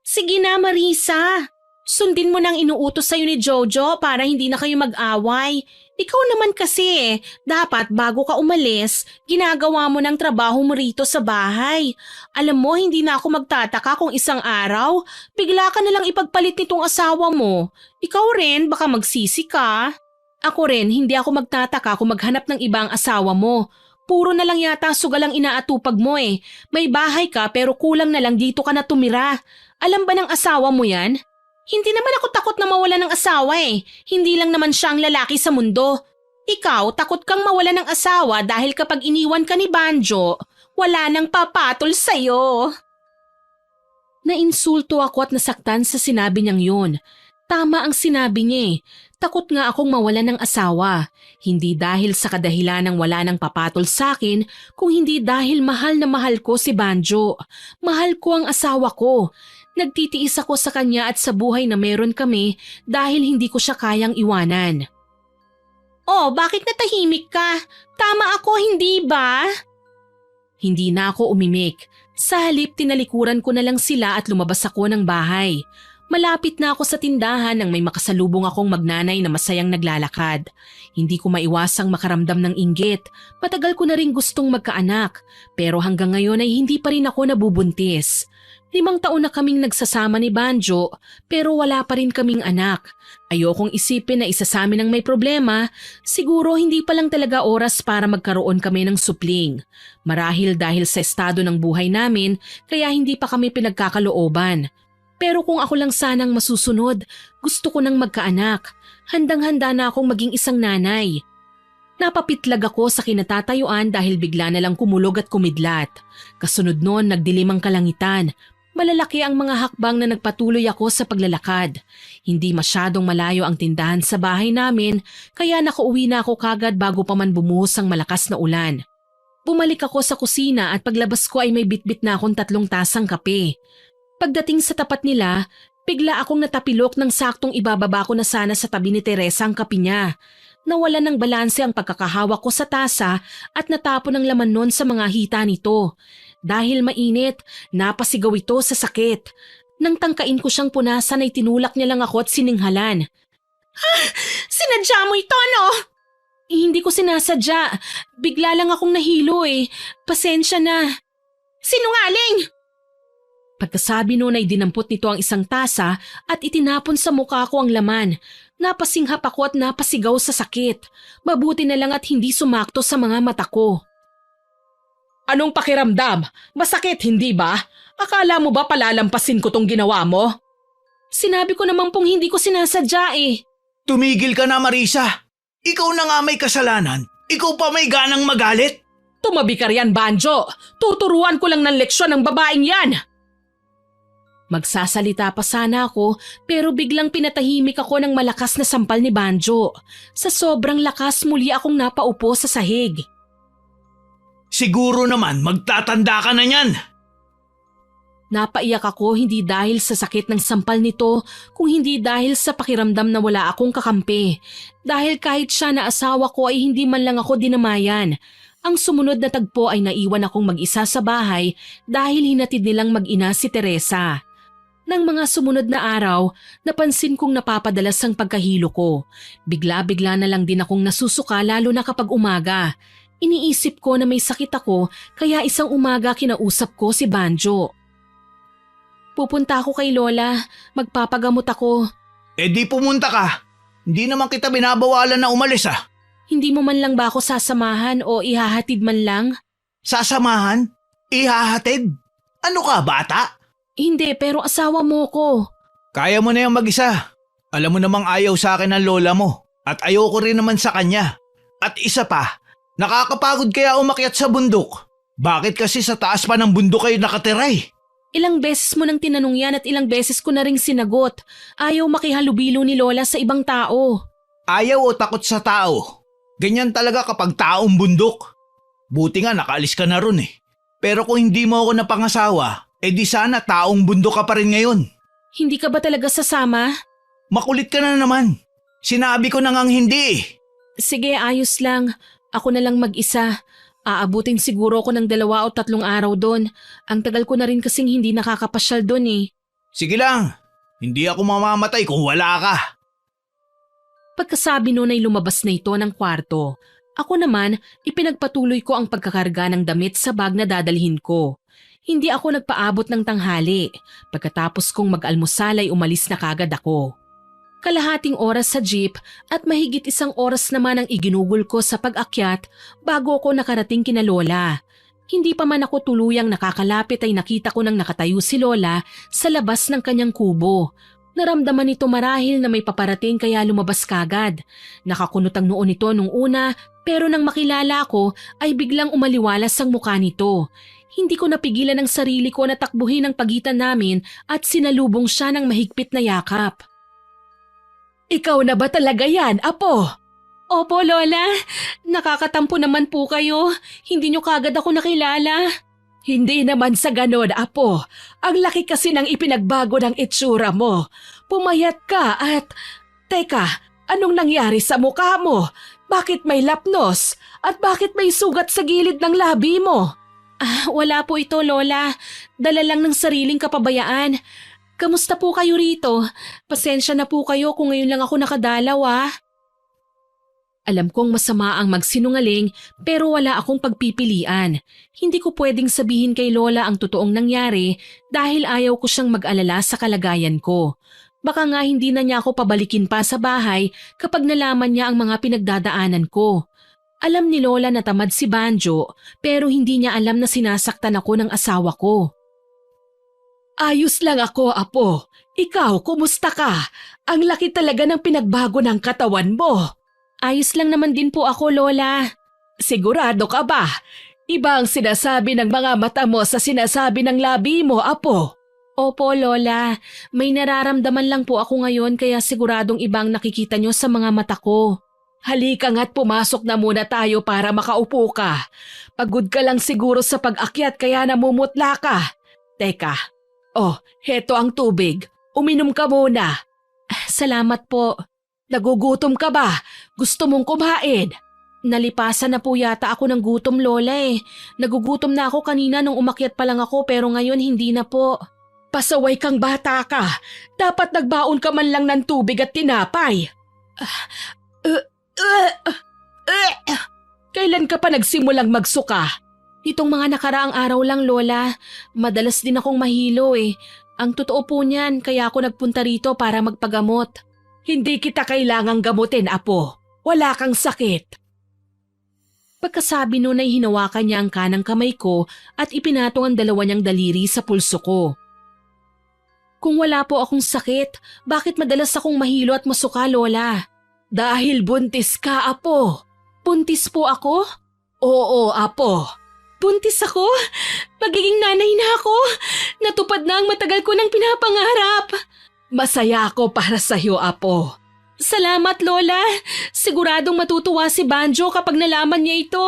Sige na, Marisa. Sundin mo nang inuutos sa'yo ni Jojo para hindi na kayo mag-away. Ikaw naman kasi dapat bago ka umalis, ginagawa mo ng trabaho mo rito sa bahay. Alam mo, hindi na ako magtataka kung isang araw, bigla ka na lang ipagpalit nitong asawa mo. Ikaw rin, baka magsisi ka. Ako rin, hindi ako magtataka kung maghanap ng ibang asawa mo. Puro na lang yata sugal ang inaatupag mo eh. May bahay ka pero kulang na lang dito ka na tumira. Alam ba ng asawa mo yan? Hindi naman ako takot na mawala ng asawa eh. Hindi lang naman siya ang lalaki sa mundo. Ikaw, takot kang mawala ng asawa dahil kapag iniwan ka ni Banjo, wala nang papatol sa'yo. Nainsulto ako at nasaktan sa sinabi niyang yun. Tama ang sinabi niya eh. Takot nga akong mawala ng asawa. Hindi dahil sa kadahilan ng wala nang papatol sa akin, kung hindi dahil mahal na mahal ko si Banjo. Mahal ko ang asawa ko. Nagtitiis ako sa kanya at sa buhay na meron kami dahil hindi ko siya kayang iwanan. Oh, bakit natahimik ka? Tama ako, hindi ba? Hindi na ako umimik. Sa halip tinalikuran ko na lang sila at lumabas ako ng bahay. Malapit na ako sa tindahan nang may makasalubong akong magnanay na masayang naglalakad. Hindi ko maiwasang makaramdam ng inggit. Matagal ko na rin gustong magkaanak, pero hanggang ngayon ay hindi pa rin ako nabubuntis. 5 taon na kaming nagsasama ni Banjo pero wala pa rin kaming anak. Ayokong isipin na isa sa amin ang may problema, siguro hindi pa lang talaga oras para magkaroon kami ng supling. Marahil dahil sa estado ng buhay namin kaya hindi pa kami pinagkakalooban. Pero kung ako lang sanang masusunod, gusto ko nang magkaanak. Handang-handa na akong maging isang nanay. Napapitlag ako sa kinatatayuan dahil bigla na lang kumulog at kumidlat. Kasunod noon nagdilim ang kalangitan. Malalaki ang mga hakbang na nagpatuloy ako sa paglalakad. Hindi masyadong malayo ang tindahan sa bahay namin kaya nakauwi na ako kagad bago pa man bumuhos ang malakas na ulan. Bumalik ako sa kusina at paglabas ko ay may bitbit na akong 3 tasang kape. Pagdating sa tapat nila, bigla akong natapilok ng saktong ibababa ko na sana sa tabi ni Teresa ang kape niya. Nawala ng balanse ang pagkakahawak ko sa tasa at natapon ang laman nun sa mga hita nito. Dahil mainit, napasigaw ito sa sakit. Nang tangkain ko siyang punasan ay tinulak niya lang ako at sininghalan. Sinadya mo ito, no? Hindi ko sinasadya. Bigla lang akong nahilo eh. Pasensya na. Sinungaling! Pagkasabi noon ay dinampot nito ang isang tasa at itinapon sa mukha ko ang laman. Napasinghap ako at napasigaw sa sakit. Mabuti na lang at hindi sumakto sa mga mata ko. Anong pakiramdam? Masakit, hindi ba? Akala mo ba palalampasin ko tong ginawa mo? Sinabi ko naman pong hindi ko sinasadya eh. Tumigil ka na, Marisa. Ikaw na nga may kasalanan. Ikaw pa may ganang magalit. Tumabi ka riyan, Banjo. Tuturuan ko lang ng leksyon ng babaeng yan. Magsasalita pa sana ako pero biglang pinatahimik ako ng malakas na sampal ni Banjo. Sa sobrang lakas muli akong napaupo sa sahig. Siguro naman magtatanda ka na niyan. Napaiyak ako hindi dahil sa sakit ng sampal nito, kung hindi dahil sa pakiramdam na wala akong kakampi. Dahil kahit siya na asawa ko ay hindi man lang ako dinamayan. Ang sumunod na tagpo ay naiwan akong mag-isa sa bahay dahil hinatid nilang mag-ina si Teresa. Nang mga sumunod na araw, napansin kong napapadalas ang pagkahilo ko. Bigla-bigla na lang din akong nasusuka lalo na kapag umaga. Iniisip ko na may sakit ako kaya isang umaga kinausap ko si Banjo. Pupunta ako kay Lola, magpapagamot ako. Eh di pumunta ka. Hindi naman kita binabawalan na umalis ah. Hindi mo man lang ba ako sasamahan o ihahatid man lang? Sasamahan? Ihahatid? Ano ka, bata? Hindi, pero asawa mo ko. Kaya mo na yung mag-isa. Alam mo namang ayaw sa akin ng lola mo. At ayoko rin naman sa kanya. At isa pa, nakakapagod kaya umakyat sa bundok. Bakit kasi sa taas pa ng bundok kayo nakatiray? Ilang beses mo nang tinanong yan at ilang beses ko na ring sinagot. Ayaw makihalubilo ni Lola sa ibang tao. Ayaw o takot sa tao. Ganyan talaga kapag taong bundok. Buti nga nakaalis ka na ron eh. Pero kung hindi mo ako napangasawa, di sana taong bundok ka pa rin ngayon. Hindi ka ba talaga sasama? Makulit ka na naman. Sinabi ko na ngang hindi eh. Sige, ayos lang. Ako na lang mag-isa. Aabutin siguro ako ng 2 o 3 araw doon. Ang tagal ko na rin kasing hindi nakakapasyal doon eh. Sige lang. Hindi ako mamamatay kung wala ka. Pagkasabi noon ay lumabas na ito ng kwarto. Ako naman, ipinagpatuloy ko ang pagkakarga ng damit sa bag na dadalhin ko. Hindi ako nagpaabot ng tanghali. Pagkatapos kong mag-almusal ay umalis na kagad ako. Kalahating oras sa jeep at mahigit 1 oras naman ang iginugol ko sa pag-akyat bago ako nakarating kina Lola. Hindi pa man ako tuluyang nakakalapit ay nakita ko nang nakatayo si Lola sa labas ng kanyang kubo. Naramdaman nito marahil na may paparating kaya lumabas kagad. Nakakunot ang noo nito nung una pero nang makilala ko ay biglang umaliwalas ang mukha nito. Hindi ko napigilan ang sarili ko na takbuhin ang pagitan namin at sinalubong siya ng mahigpit na yakap. Ikaw na ba talaga yan, Apo? Opo, Lola. Nakakatampo naman po kayo. Hindi nyo kagad ako nakilala. Hindi naman sa ganon, Apo. Ang laki kasi ng ipinagbago ng itsura mo. Pumayat ka at… Teka, anong nangyari sa mukha mo? Bakit may lapnos? At bakit may sugat sa gilid ng labi mo? Wala po ito, Lola. Dala lang ng sariling kapabayaan. Kamusta po kayo rito? Pasensya na po kayo kung ngayon lang ako nakadalaw Alam kong masama ang magsinungaling pero wala akong pagpipilian. Hindi ko pwedeng sabihin kay Lola ang totoong nangyari dahil ayaw ko siyang mag-alala sa kalagayan ko. Baka nga hindi na niya ako pabalikin pa sa bahay kapag nalaman niya ang mga pinagdadaanan ko. Alam ni Lola na tamad si Banjo pero hindi niya alam na sinasaktan ako ng asawa ko. Ayos lang ako, Apo. Ikaw, kumusta ka? Ang laki talaga ng pinagbago ng katawan mo. Ayos lang naman din po ako, Lola. Sigurado ka ba? Iba ang sinasabi ng mga mata mo sa sinasabi ng labi mo, Apo. Opo, Lola. May nararamdaman lang po ako ngayon kaya siguradong ibang nakikita nyo sa mga mata ko. Halika nga't pumasok na muna tayo para makaupo ka. Pagod ka lang siguro sa pag-akyat kaya namumutla ka. Teka, heto ang tubig. Uminom ka muna. Salamat po. Nagugutom ka ba? Gusto mong kumain? Nalipasan na po yata ako ng gutom, Lola eh. Nagugutom na ako kanina nung umakyat pa lang ako pero ngayon hindi na po. Pasaway kang bata ka. Dapat nagbaon ka man lang ng tubig at tinapay. Kailan ka pa nagsimulang magsuka? Itong mga nakaraang araw lang, Lola. Madalas din akong mahilo eh. Ang totoo po niyan, kaya ako nagpunta rito para magpagamot. Hindi kita kailangang gamutin, Apo. Wala kang sakit. Pagkasabi nun ay hinawakan niya ang kanang kamay ko at ipinatong ang dalawa niyang daliri sa pulso ko. Kung wala po akong sakit, bakit madalas akong mahilo at masuka, Lola? Dahil buntis ka, Apo. Buntis po ako? Oo, Apo. Buntis ako? Magiging nanay na ako? Natupad na ang matagal ko nang pinapangarap. Masaya ako para sa iyo, Apo. Salamat, Lola. Siguradong matutuwa si Banjo kapag nalaman niya ito.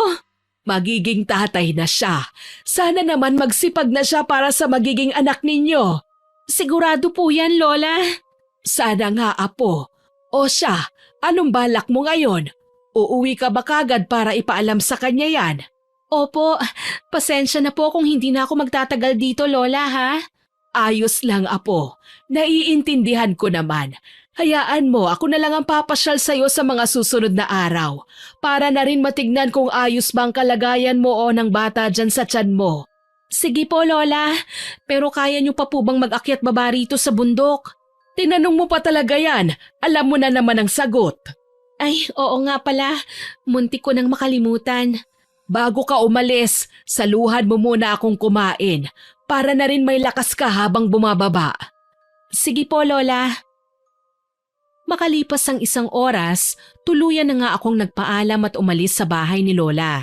Magiging tatay na siya. Sana naman magsipag na siya para sa magiging anak ninyo. Sigurado po yan, Lola. Sana nga, Apo. O siya, anong balak mo ngayon? Uuwi ka ba kagad para ipaalam sa kanya yan? Opo, pasensya na po kung hindi na ako magtatagal dito, Lola, ha? Ayos lang, Apo. Naiintindihan ko naman. Hayaan mo, ako na lang ang papasyal sa'yo sa mga susunod na araw para na rin matignan kung ayos bang kalagayan mo o ng bata dyan sa tiyan mo. Sige po, Lola. Pero kaya niyo pa po bang mag-akyat baba rito sa bundok? Tinanong mo pa talaga yan. Alam mo na naman ang sagot. Ay, oo nga pala. Muntik ko nang makalimutan. Bago ka umalis, saluhan mo muna akong kumain para na rin may lakas ka habang bumababa. Sige po, Lola. Makalipas ang isang oras, tuluyan na nga akong nagpaalam at umalis sa bahay ni Lola.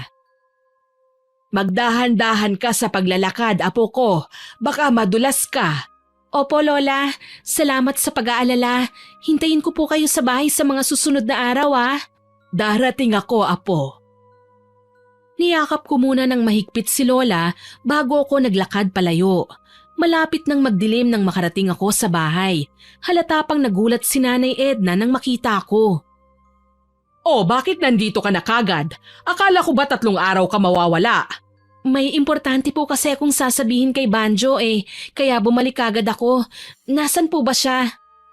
Magdahan-dahan ka sa paglalakad, Apo ko. Baka madulas ka. Opo, Lola. Salamat sa pag-aalala. Hintayin ko po kayo sa bahay sa mga susunod na araw, ah. Darating ako, Apo. Niyakap ko muna ng mahigpit si Lola bago ako naglakad palayo. Malapit nang magdilim nang makarating ako sa bahay. Halata pang nagulat si Nanay Edna nang makita ko. Oh, bakit nandito ka na kagad? Akala ko ba 3 araw ka mawawala? May importante po kasi akong sasabihin kay Banjo kaya bumalik agad ako. Nasaan po ba siya?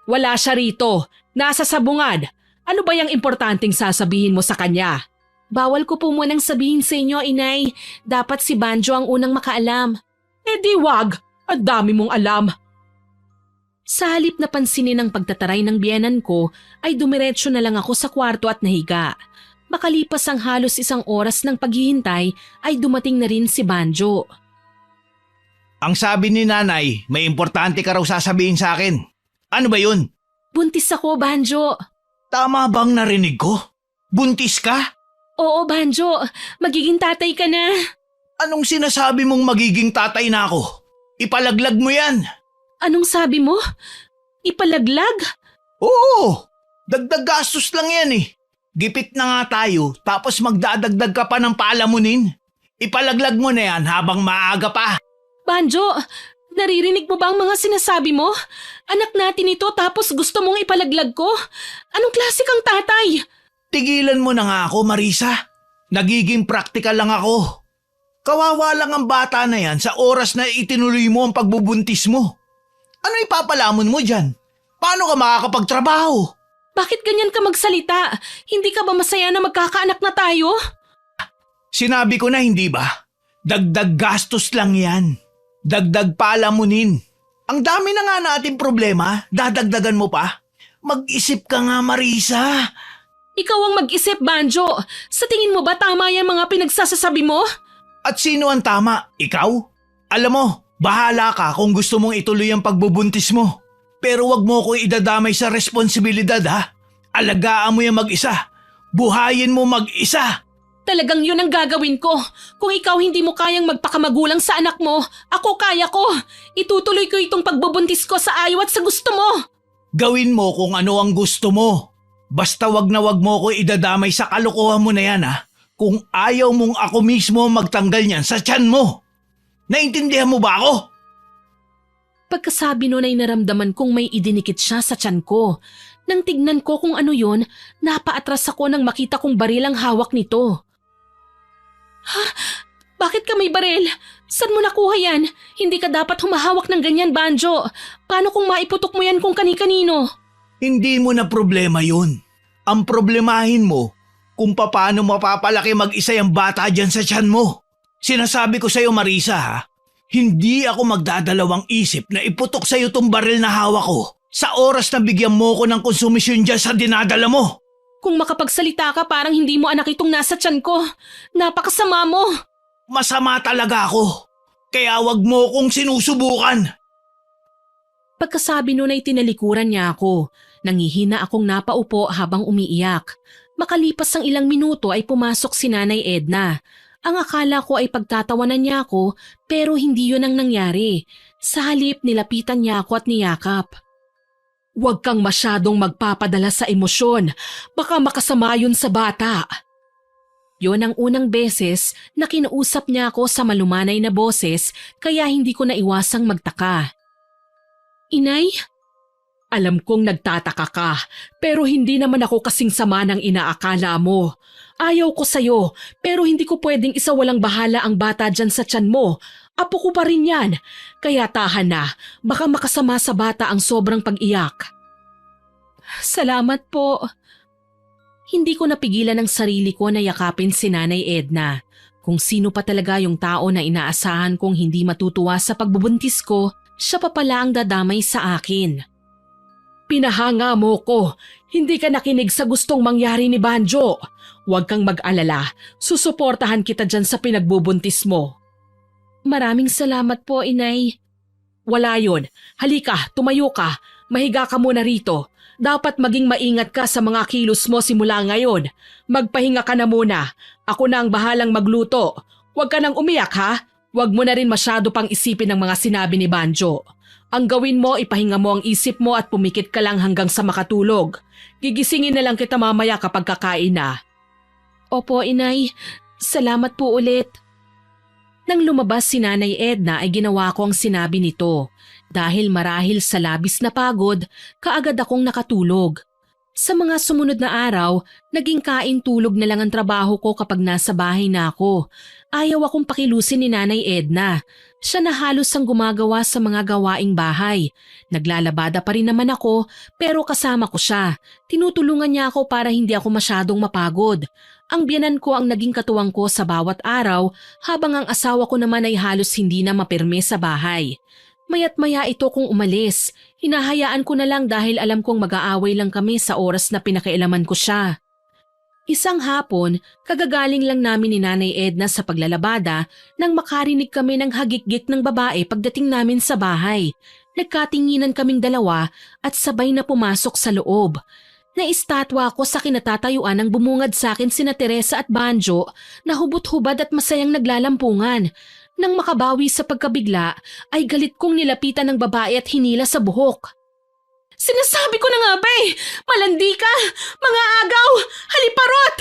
Wala siya rito. Nasa sabungan. Ano ba yung importanteng sasabihin mo sa kanya? Bawal ko po munang sabihin sa inyo, Inay. Dapat si Banjo ang unang makaalam. Di wag. Ang dami mong alam. Sa halip na pansinin ang pagtataray ng biyenan ko, ay dumiretso na lang ako sa kwarto at nahiga. Makalipas ang halos 1 oras ng paghihintay, ay dumating na rin si Banjo. Ang sabi ni Nanay, may importante ka raw sasabihin sa akin. Ano ba yun? Buntis ako, Banjo. Tama bang narinig ko? Buntis ka? Oo, Banjo. Magiging tatay ka na. Anong sinasabi mong magiging tatay na ako? Ipalaglag mo yan. Anong sabi mo? Ipalaglag? Oo, dagdag gastos lang yan eh. Gipit na nga tayo tapos magdadagdag ka pa ng paalamunin. Ipalaglag mo na yan habang maaga pa. Banjo, naririnig mo ba ang mga sinasabi mo? Anak natin ito tapos gusto mong ipalaglag ko? Anong klase kang tatay? Tigilan mo na nga ako, Marisa. Nagiging practical lang ako. Kawawa lang ang bata na yan sa oras na itinuloy mo ang pagbubuntis mo. Ano ipapalamon mo dyan? Paano ka makakapagtrabaho? Bakit ganyan ka magsalita? Hindi ka ba masaya na magkakaanak na tayo? Sinabi ko na hindi ba? Dagdag gastos lang yan. Dagdag palamunin. Ang dami na nga natin problema, dadagdagan mo pa. Mag-isip ka nga, Marisa. Ikaw ang mag-isip, Banjo. Sa tingin mo ba tama yung mga pinagsasasabi mo? At sino ang tama? Ikaw? Alam mo, bahala ka kung gusto mong ituloy ang pagbubuntis mo. Pero wag mo kong idadamay sa responsibilidad ha. Alagaan mo yung mag-isa. Buhayin mo mag-isa. Talagang yun ang gagawin ko. Kung ikaw hindi mo kayang magpakamagulang sa anak mo, ako kaya ko. Itutuloy ko itong pagbubuntis ko sa ayaw at sa gusto mo. Gawin mo kung ano ang gusto mo. Basta wag na wag mo ko idadamay sa kalokohan mo na yan ha. Kung ayaw mong ako mismo magtanggal niyan sa tiyan mo. Naintindihan mo ba ako? Pagkasabi nun ay naramdaman kong may idinikit siya sa tiyan ko. Nang tignan ko kung ano yun, napaatras ako nang makita kong baril ang hawak nito. Ha? Bakit ka may baril? Saan mo nakuha yan? Hindi ka dapat humahawak ng ganyan, Banjo. Paano kung maiputok mo yan kung kani-kanino? Hindi mo na problema yun. Ang problemahin mo kung paano mapapalaki mag-isa yung bata dyan sa tiyan mo. Sinasabi ko sa'yo, Marisa ha, hindi ako magdadalawang isip na iputok sa'yo tong baril na hawak ko sa oras na bigyan mo ko ng konsumisyon dyan sa dinadala mo. Kung makapagsalita ka parang hindi mo anak itong nasa tiyan ko. Napakasama mo. Masama talaga ako. Kaya wag mo kong sinusubukan. Pagkasabi nun ay tinalikuran niya ako. Nangihina akong napaupo habang umiiyak. Makalipas ang ilang minuto ay pumasok si Nanay Edna. Ang akala ko ay pagtatawanan niya ako pero hindi yun ang nangyari. Sa halip nilapitan niya ako at niyakap. Huwag kang masyadong magpapadala sa emosyon. Baka makasama yun sa bata. Yon ang unang beses na kinausap niya ako sa malumanay na boses kaya hindi ko naiwasang magtaka. Inay? Alam kong nagtataka ka pero hindi naman ako kasing sama ng inaakala mo. Ayaw ko sa'yo pero hindi ko pwedeng isawalang bahala ang bata dyan sa tiyan mo. Apo ko pa rin yan. Kaya tahan na, baka makasama sa bata ang sobrang pag-iyak. Salamat po. Hindi ko napigilan ang sarili ko na yakapin si Nanay Edna. Kung sino pa talaga yung tao na inaasahan kong hindi matutuwa sa pagbubuntis ko, siya pa pala ang dadamay sa akin. Pinahanga mo ko. Hindi ka nakinig sa gustong mangyari ni Banjo. Huwag kang mag-alala. Susuportahan kita dyan sa pinagbubuntis mo. Maraming salamat po, Inay. Wala yun. Halika, tumayo ka. Mahiga ka muna rito. Dapat maging maingat ka sa mga kilos mo simula ngayon. Magpahinga ka na muna. Ako na ang bahalang magluto. Huwag ka nang umiyak ha. Huwag mo na rin masyado pang isipin ang mga sinabi ni Banjo. Ang gawin mo, ipahinga mo ang isip mo at pumikit ka lang hanggang sa makatulog. Gigisingin na lang kita mamaya kapag kakain na. Opo, Inay. Salamat po ulit. Nang lumabas si Nanay Edna ay ginawa ko ang sinabi nito. Dahil marahil sa labis na pagod, kaagad akong nakatulog. Sa mga sumunod na araw, naging kain-tulog na lang ang trabaho ko kapag nasa bahay na ako. Ayaw akong pakilusin ni Nanay Edna. Siya na halos ang gumagawa sa mga gawaing bahay. Naglalabada pa rin naman ako pero kasama ko siya. Tinutulungan niya ako para hindi ako masyadong mapagod. Ang biyanan ko ang naging katuwang ko sa bawat araw habang ang asawa ko naman ay halos hindi na mapirme sa bahay. Maya't maya ito kung umalis. Hinahayaan ko na lang dahil alam kong mag-aaway lang kami sa oras na pinakailaman ko siya. Isang hapon, kagagaling lang namin ni Nanay Edna sa paglalabada nang makarinig kami ng hagik-gik ng babae pagdating namin sa bahay. Nagkatinginan kaming dalawa at sabay na pumasok sa loob. Naistatwa ako sa kinatatayuan ng bumungad sa akin sina Teresa at Banjo na hubot-hubad at masayang naglalampungan. Nang makabawi sa pagkabigla ay galit kong nilapitan ng babae at hinila sa buhok. Sinasabi ko na nga ba eh! Malandi ka! Mga agaw! Haliparot!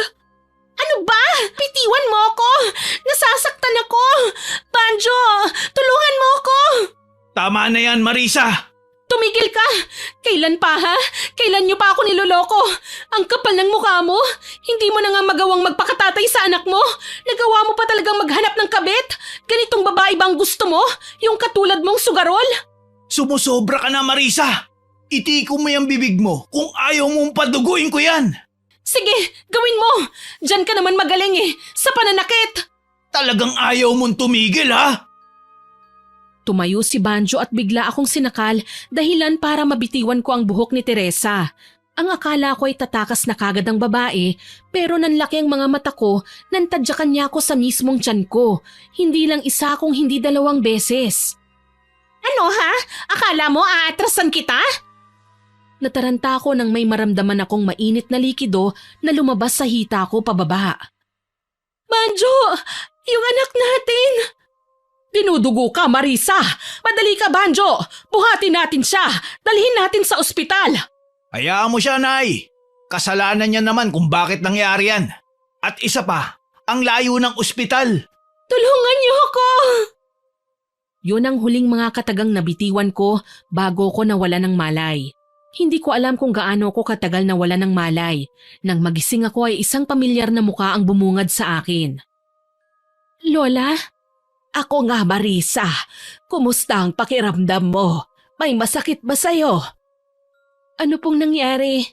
Ano ba? Pitiwan mo ako! Nasasaktan ako! Banjo! Tulungan mo ako! Tama na yan, Marisa! Tumigil ka! Kailan pa ha? Kailan niyo pa ako niloloko? Ang kapal ng mukha mo! Hindi mo na nga magawang magpakatatay sa anak mo! Nagawa mo pa talagang maghanap ng kabit! Ganitong babae bang gusto mo? Yung katulad mong sugarol? Sumusobra ka na, Marisa! Itiko mo yung bibig mo kung ayaw mong paduguin ko yan! Sige, gawin mo! Diyan ka naman magaling eh, sa pananakit! Talagang ayaw mong tumigil ha? Tumayo si Banjo at bigla akong sinakal dahilan para mabitiwan ko ang buhok ni Teresa. Ang akala ko ay tatakas na kagad ang babae pero nanlaki ang mga mata ko nang tadyakan niya ako sa mismong tiyan ko. Hindi lang isa kung hindi dalawang beses. Ano ha? Akala mo aatrasan kita? Nataranta ako nang may maramdaman akong mainit na likido na lumabas sa hita ko pababa. Banjo! Yung anak natin! Dinudugo ka, Marisa! Madali ka, Banjo! Buhatin natin siya! Dalhin natin sa ospital! Hayaan mo siya, Nay! Kasalanan niya naman kung bakit nangyari yan. At isa pa, ang layo ng ospital. Tulungan niyo ako! Yun ang huling mga katagang nabitiwan ko bago ko nawala ng malay. Hindi ko alam kung gaano ko katagal nawala ng malay. Nang magising ako ay isang pamilyar na mukha ang bumungad sa akin. Lola? Ako nga, Marisa. Kumusta ang pakiramdam mo? May masakit ba sa'yo? Ano pong nangyari?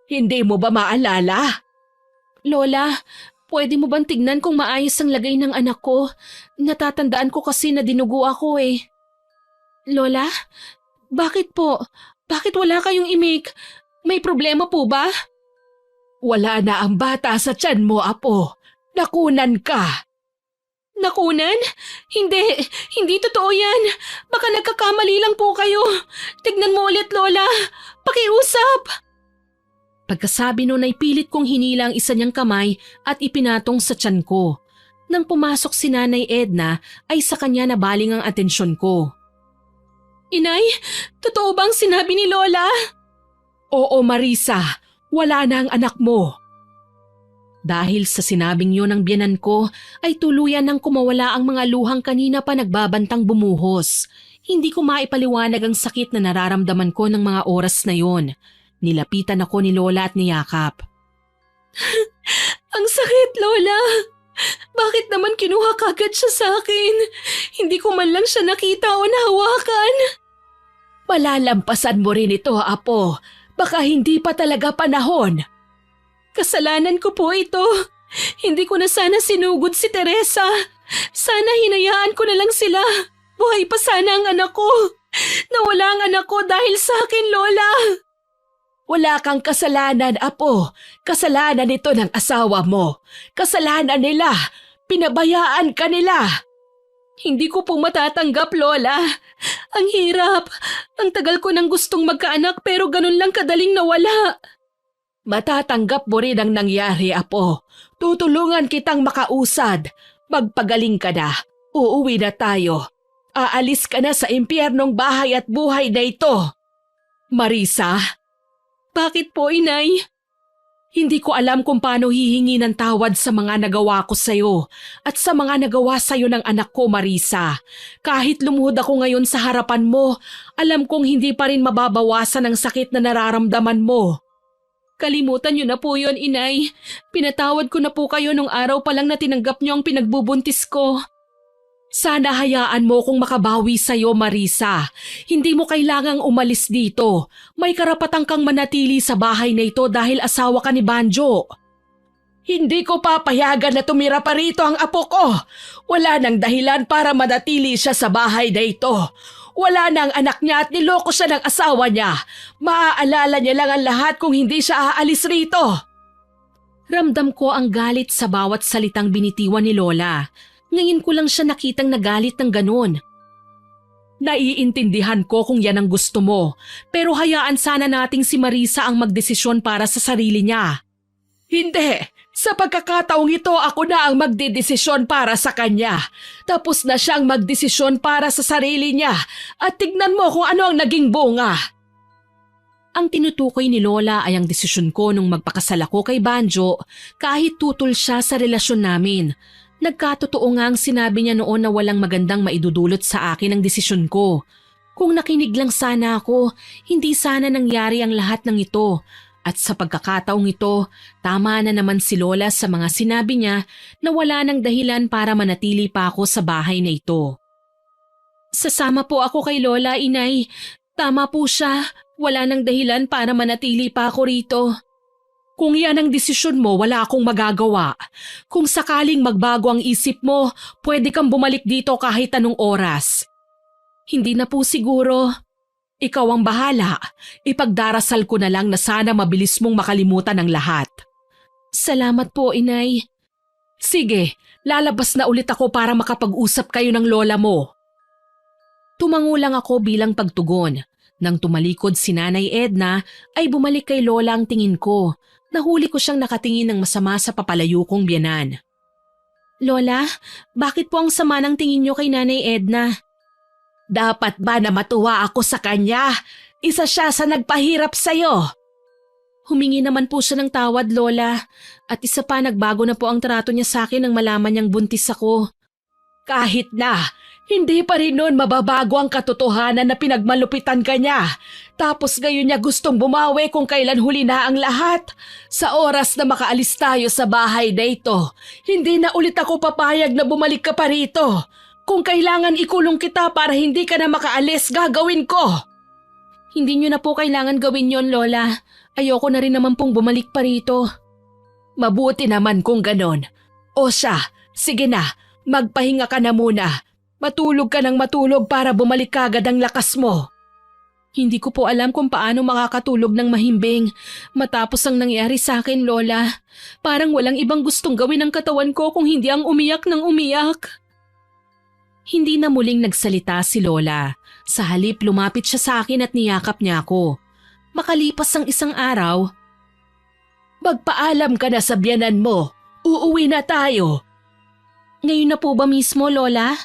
Hindi mo ba maalala? Lola, pwede mo bang tignan kung maayos ang lagay ng anak ko? Natatandaan ko kasi na dinugo ako eh. Lola? Bakit po? Bakit wala kayong imik? May problema po ba? Wala na ang bata sa tiyan mo, Apo. Nakunan ka. Nakunan? Hindi totoo yan. Baka nagkakamali lang po kayo. Tignan mo ulit, Lola. Pakiusap. Pagkasabi nun ay pilit kong hinila ang isa niyang kamay at ipinatong sa tiyan ko. Nang pumasok si Nanay Edna ay sa kanya nabaling ang atensyon ko. Inay, totoo bang sinabi ni Lola? Oo, Marisa, wala na ang anak mo. Dahil sa sinabing yun ng biyanan ko ay tuluyan nang kumawala ang mga luhang kanina pa nagbabantang bumuhos. Hindi ko maipaliwanag ang sakit na nararamdaman ko ng mga oras na yon. Nilapitan ako ni Lola at niyakap. Ang sakit, Lola! Bakit naman kinuha kagad siya sa akin? Hindi ko man lang siya nakita o nahawakan. Malalampasan mo rin ito, Apo. Baka hindi pa talaga panahon. Kasalanan ko po ito. Hindi ko na sana sinugod si Teresa. Sana hinayaan ko na lang sila. Buhay pa sana ang anak ko. Nawala ang anak ko dahil sa akin, Lola. Wala kang kasalanan, Apo. Kasalanan ito ng asawa mo. Kasalanan nila. Pinabayaan ka nila. Hindi ko po matatanggap, Lola. Ang hirap. Ang tagal ko nang gustong magkaanak pero ganun lang kadaling nawala. Matatanggap mo rin ang nangyari, Apo. Tutulungan kitang makausad. Magpagaling ka na. Uuwi na tayo. Aalis ka na sa impyernong bahay at buhay na ito. Marisa? Bakit po, Inay? Hindi ko alam kung paano hihingi ng tawad sa mga nagawa ko sa'yo at sa mga nagawa sa'yo ng anak ko, Marisa. Kahit lumuhod ako ngayon sa harapan mo, alam kong hindi pa rin mababawasan ang sakit na nararamdaman mo. Kalimutan niyo na po yun, Inay. Pinatawad ko na po kayo nung araw pa lang na tinanggap niyo ang pinagbubuntis ko. Sana hayaan mo kung makabawi sa'yo, Marisa. Hindi mo kailangang umalis dito. May karapatan kang manatili sa bahay na ito dahil asawa ka ni Banjo. Hindi ko papayagan na tumira pa rito ang apo ko. Wala nang dahilan para manatili siya sa bahay na ito. Wala nang anak niya at niloko siya ng asawa niya. Maaalala niya lang ang lahat kung hindi siya aalis rito. Ramdam ko ang galit sa bawat salitang binitiwan ni Lola. Ngayon ko lang siya nakitang nagalit ng ganun. Naiintindihan ko kung yan ang gusto mo, pero hayaan sana nating si Marisa ang magdesisyon para sa sarili niya. Hindi! Sa pagkakataong ito ako na ang magdedesisyon para sa kanya. Tapos na siyang magdesisyon para sa sarili niya at tignan mo kung ano ang naging bunga. Ang tinutukoy ni Lola ay ang desisyon ko nung magpakasal ako kay Banjo kahit tutol siya sa relasyon namin. Nagkatotoo nga ang sinabi niya noon na walang magandang maidudulot sa akin ang desisyon ko. Kung nakinig lang sana ako, hindi sana nangyari ang lahat ng ito. At sa pagkakataong ito, tama na naman si Lola sa mga sinabi niya na wala nang dahilan para manatili pa ako sa bahay na ito. Sasama po ako kay Lola, Inay. Tama po siya. Wala nang dahilan para manatili pa ako rito. Kung yan ang desisyon mo, wala akong magagawa. Kung sakaling magbago ang isip mo, pwede kang bumalik dito kahit anong oras. Hindi na po siguro. Ikaw ang bahala. Ipagdarasal ko na lang na sana mabilis mong makalimutan ang lahat. Salamat po, Inay. Sige, lalabas na ulit ako para makapag-usap kayo ng lola mo. Tumango lang ako bilang pagtugon. Nang tumalikod si Nanay Edna, ay bumalik kay Lola ang tingin ko. Nahuli ko siyang nakatingin ng masama sa papalayo kong biyanan. Lola, bakit po ang sama ng tingin niyo kay Nanay Edna? Dapat ba na matuwa ako sa kanya? Isa siya sa nagpahirap sa'yo. Humingi naman po siya ng tawad, Lola. At isa pa, nagbago na po ang trato niya sa akin nang malaman niyang buntis ako. Kahit na, hindi pa rin noon mababago ang katotohanan na pinagmalupitan ka niya. Tapos ngayon niya gustong bumawi kung kailan huli na ang lahat. Sa oras na makaalis tayo sa bahay na ito, hindi na ulit ako papayag na bumalik ka pa rito. Kung kailangan ikulong kita para hindi ka na makaalis, gagawin ko. Hindi niyo na po kailangan gawin yon, Lola. Ayoko na rin naman pong bumalik pa rito. Mabuti naman kung ganon. O siya, sige na, magpahinga ka na muna. Matulog ka ng matulog para bumalik kagad ang lakas mo. Hindi ko po alam kung paano makakatulog ng mahimbing matapos ang nangyari sa akin, Lola. Parang walang ibang gustong gawin ng katawan ko kung hindi ang umiyak ng umiyak. Hindi na muling nagsalita si Lola. Sa halip lumapit siya sa akin at niyakap niya ako. Makalipas ang isang araw, magpaalam ka na sa biyanan mo. Uuwi na tayo. Ngayon na po ba mismo, Lola?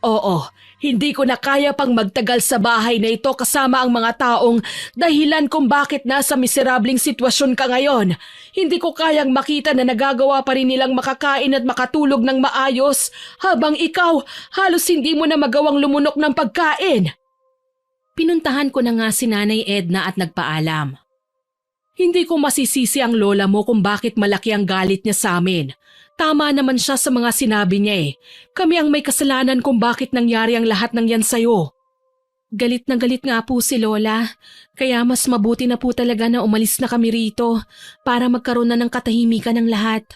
Oo, hindi ko na kaya pang magtagal sa bahay na ito kasama ang mga taong dahilan kung bakit nasa miserabling sitwasyon ka ngayon. Hindi ko kayang makita na nagagawa pa rin nilang makakain at makatulog ng maayos habang ikaw halos hindi mo na magawang lumunok ng pagkain. Pinuntahan ko na nga si Nanay Edna at nagpaalam. Hindi ko masisisi ang lola mo kung bakit malaki ang galit niya sa amin. Tama naman siya sa mga sinabi niya eh. Kami ang may kasalanan kung bakit nangyari ang lahat ng yan sa'yo. Galit na galit nga po si Lola. Kaya mas mabuti na po talaga na umalis na kami rito para magkaroon na ng katahimikan ng lahat.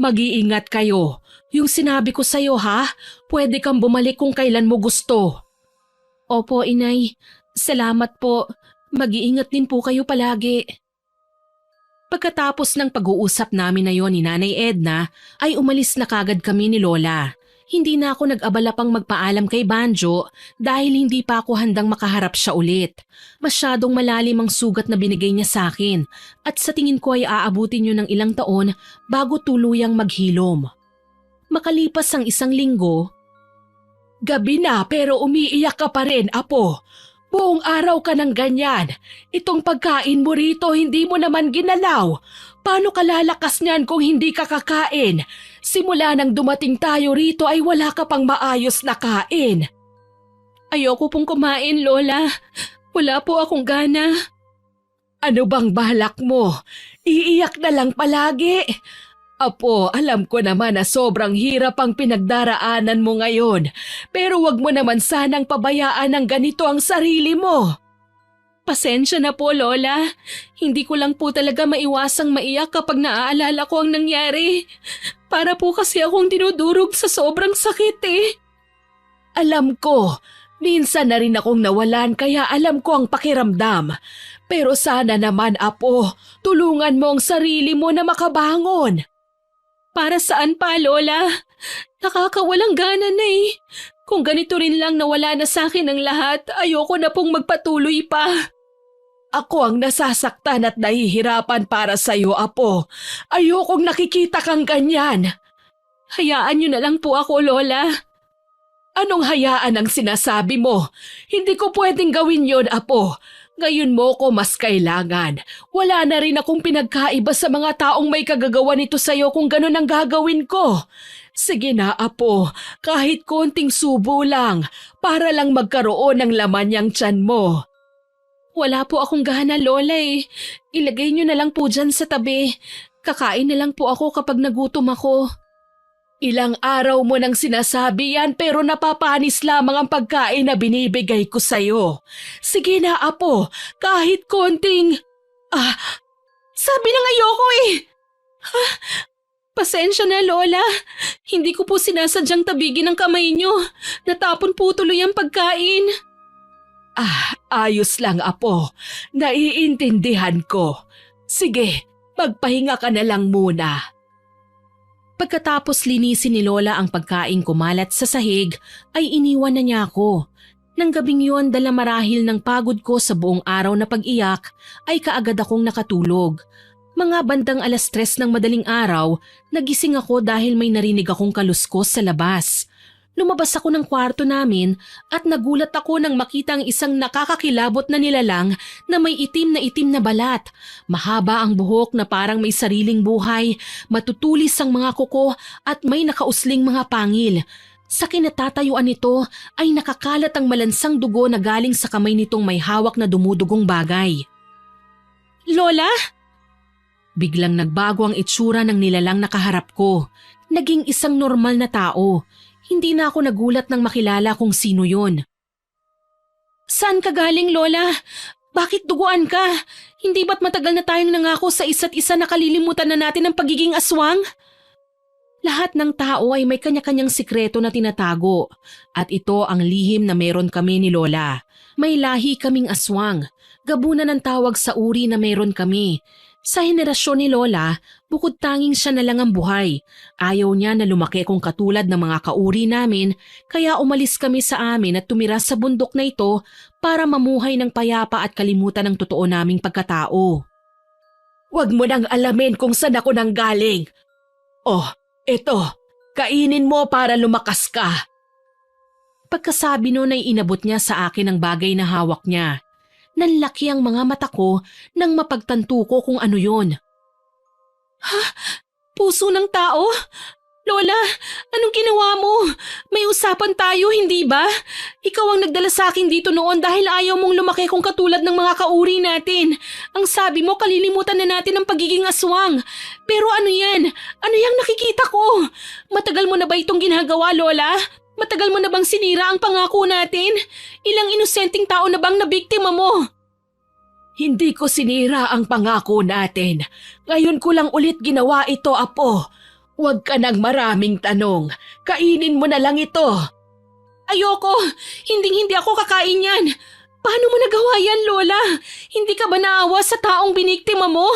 Mag-iingat kayo. Yung sinabi ko sa'yo ha, pwede kang bumalik kung kailan mo gusto. Opo, Inay. Salamat po. Mag-iingat din po kayo palagi. Pagkatapos ng pag-uusap namin na yon ni Nanay Edna, ay umalis na kagad kami ni Lola. Hindi na ako nag-abala pang magpaalam kay Banjo dahil hindi pa ako handang makaharap siya ulit. Masyadong malalim ang sugat na binigay niya sa akin at sa tingin ko ay aabutin yun ng ilang taon bago tuluyang maghilom. Makalipas ang isang linggo, gabi na pero umiiyak ka pa rin, Apo. Buong araw ka ng ganyan. Itong pagkain mo rito hindi mo naman ginalaw. Paano ka lalakas niyan kung hindi ka kakain? Simula nang dumating tayo rito ay wala ka pang maayos na kain. Ayoko pong kumain, Lola. Wala po akong gana. Ano bang balak mo? Iiyak na lang palagi. Apo, alam ko naman na sobrang hirap ang pinagdaraanan mo ngayon, pero wag mo naman sanang pabayaan ng ganito ang sarili mo. Pasensya na po, Lola. Hindi ko lang po talaga maiwasang maiyak kapag naaalala ko ang nangyari. Para po kasi akong dinudurog sa sobrang sakit eh. Alam ko, minsan na rin akong nawalan kaya alam ko ang pakiramdam. Pero sana naman, Apo, tulungan mo ang sarili mo na makabangon. Para saan pa, Lola? Nakakawalang gana na eh. Kung ganito rin lang nawala na sa akin ang lahat, ayoko na pong magpatuloy pa. Ako ang nasasaktan at nahihirapan para sa'yo, Apo. Ayokong nakikita kang ganyan. Hayaan niyo na lang po ako, Lola. Anong hayaan ang sinasabi mo? Hindi ko pwedeng gawin yon, Apo. Ngayon mo ko mas kailangan. Wala na rin akong pinagkaiba sa mga taong may kagagawa nito sa'yo kung ganun ang gagawin ko. Sige na, Apo, kahit konting subo lang, para lang magkaroon ng laman yung tiyan mo. Wala po akong gana, Lola eh. Ilagay niyo na lang po dyan sa tabi. Kakain na lang po ako kapag nagutom ako. Ilang araw mo nang sinasabi yan pero napapanis lamang ang pagkain na binibigay ko sa'yo. Sige na, Apo, kahit konting… sabi na ayoko eh! Pasensya na, Lola. Hindi ko po sinasadyang tabigin ang kamay niyo. Natapon po tuloy ang pagkain. Ayos lang, Apo. Naiintindihan ko. Sige, magpahinga ka na lang muna. Pagkatapos linisin ni Lola ang pagkain kumalat sa sahig, ay iniwan na niya ako. Nang gabing yun, dala marahil ng pagod ko sa buong araw na pag-iyak, ay kaagad akong nakatulog. Mga bandang 3:00 ng madaling araw, nagising ako dahil may narinig akong kaluskos sa labas. Lumabas ako ng kwarto namin at nagulat ako nang makita ang isang nakakakilabot na nilalang na may itim na balat. Mahaba ang buhok na parang may sariling buhay, matutulis ang mga kuko at may nakausling mga pangil. Sa kinatatayuan nito ay nakakalat ang malansang dugo na galing sa kamay nitong may hawak na dumudugong bagay. Lola? Biglang nagbago ang itsura ng nilalang nakaharap ko. Naging isang normal na tao. Hindi na ako nagulat nang makilala kung sino yon. Saan ka galing, Lola? Bakit duguan ka? Hindi ba't matagal na tayong nangako sa isa't isa na kalilimutan na natin ang pagiging aswang? Lahat ng tao ay may kanya-kanyang sikreto na tinatago. At ito ang lihim na meron kami ni Lola. May lahi kaming aswang. Gabunan ang tawag sa uri na meron kami. Sa henerasyon ni Lola, bukod tanging siya na lang ang buhay. Ayaw niya na lumaki kung katulad ng mga kauri namin, kaya umalis kami sa amin at tumira sa bundok na ito para mamuhay ng payapa at kalimutan ang totoo naming pagkatao. Huwag mo nang alamin kung saan ako nang galing. Oh, eto, kainin mo para lumakas ka. Pagkasabi noon ay inabot niya sa akin ang bagay na hawak niya. Nanlaki ang mga mata ko nang mapagtanto ko kung ano yon. Ha? Puso ng tao? Lola, anong ginawa mo? May usapan tayo, hindi ba? Ikaw ang nagdala sa akin dito noon dahil ayaw mong lumaki kung katulad ng mga kauri natin. Ang sabi mo, kalilimutan na natin ang pagiging aswang. Pero ano yan? Ano yung nakikita ko? Matagal mo na ba itong ginagawa, Lola? Matagal mo na bang sinira ang pangako natin? Ilang inosenteng tao na bang nabiktima mo? Hindi ko sinira ang pangako natin. Ngayon ko lang ulit ginawa ito, Apo. Huwag ka nang maraming tanong. Kainin mo na lang ito. Ayoko. Hindi ako kakain yan. Paano mo nagawa yan, Lola? Hindi ka ba naawa sa taong biniktima mo?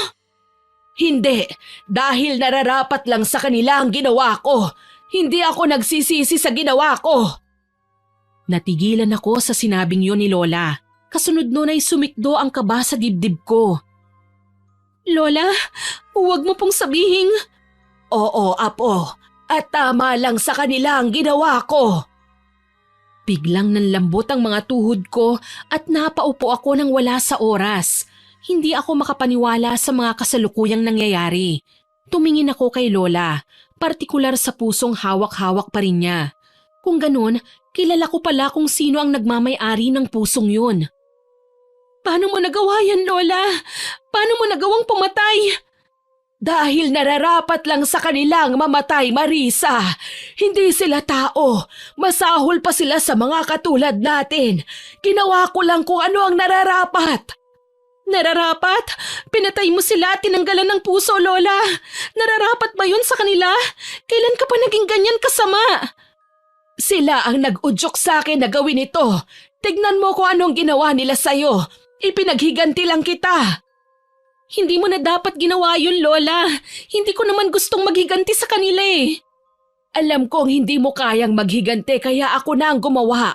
Hindi. Dahil nararapat lang sa kanila ang ginawa ko. Hindi ako nagsisisi sa ginawa ko. Natigilan ako sa sinabing yon ni Lola. Kasunod nun ay sumikdo ang kaba sa dibdib ko. Lola, huwag mo pong sabihing… Oo, Apo. At tama lang sa kanila ang ginawa ko. Biglang nanlambot ang mga tuhod ko at napaupo ako nang wala sa oras. Hindi ako makapaniwala sa mga kasalukuyang nangyayari. Tumingin ako kay Lola. Partikular sa pusong hawak-hawak pa rin niya. Kung ganun, kilala ko pala kung sino ang nagmamay-ari ng pusong yun. Paano mo nagawa yan, Lola? Paano mo nagawang pumatay? Dahil nararapat lang sa kanilang mamatay, Marisa. Hindi sila tao. Masahol pa sila sa mga katulad natin. Ginawa ko lang kung ano ang nararapat. Nararapat? Pinatay mo sila at tinanggalan ng puso, Lola. Nararapat ba yun sa kanila? Kailan ka pa naging ganyan kasama? Sila ang nag-udyok sa akin na gawin ito. Tignan mo kung anong ginawa nila sa'yo. Ipinaghiganti lang kita. Hindi mo na dapat ginawa yun, Lola. Hindi ko naman gustong maghiganti sa kanila eh. Alam kong hindi mo kayang maghigante kaya ako na ang gumawa.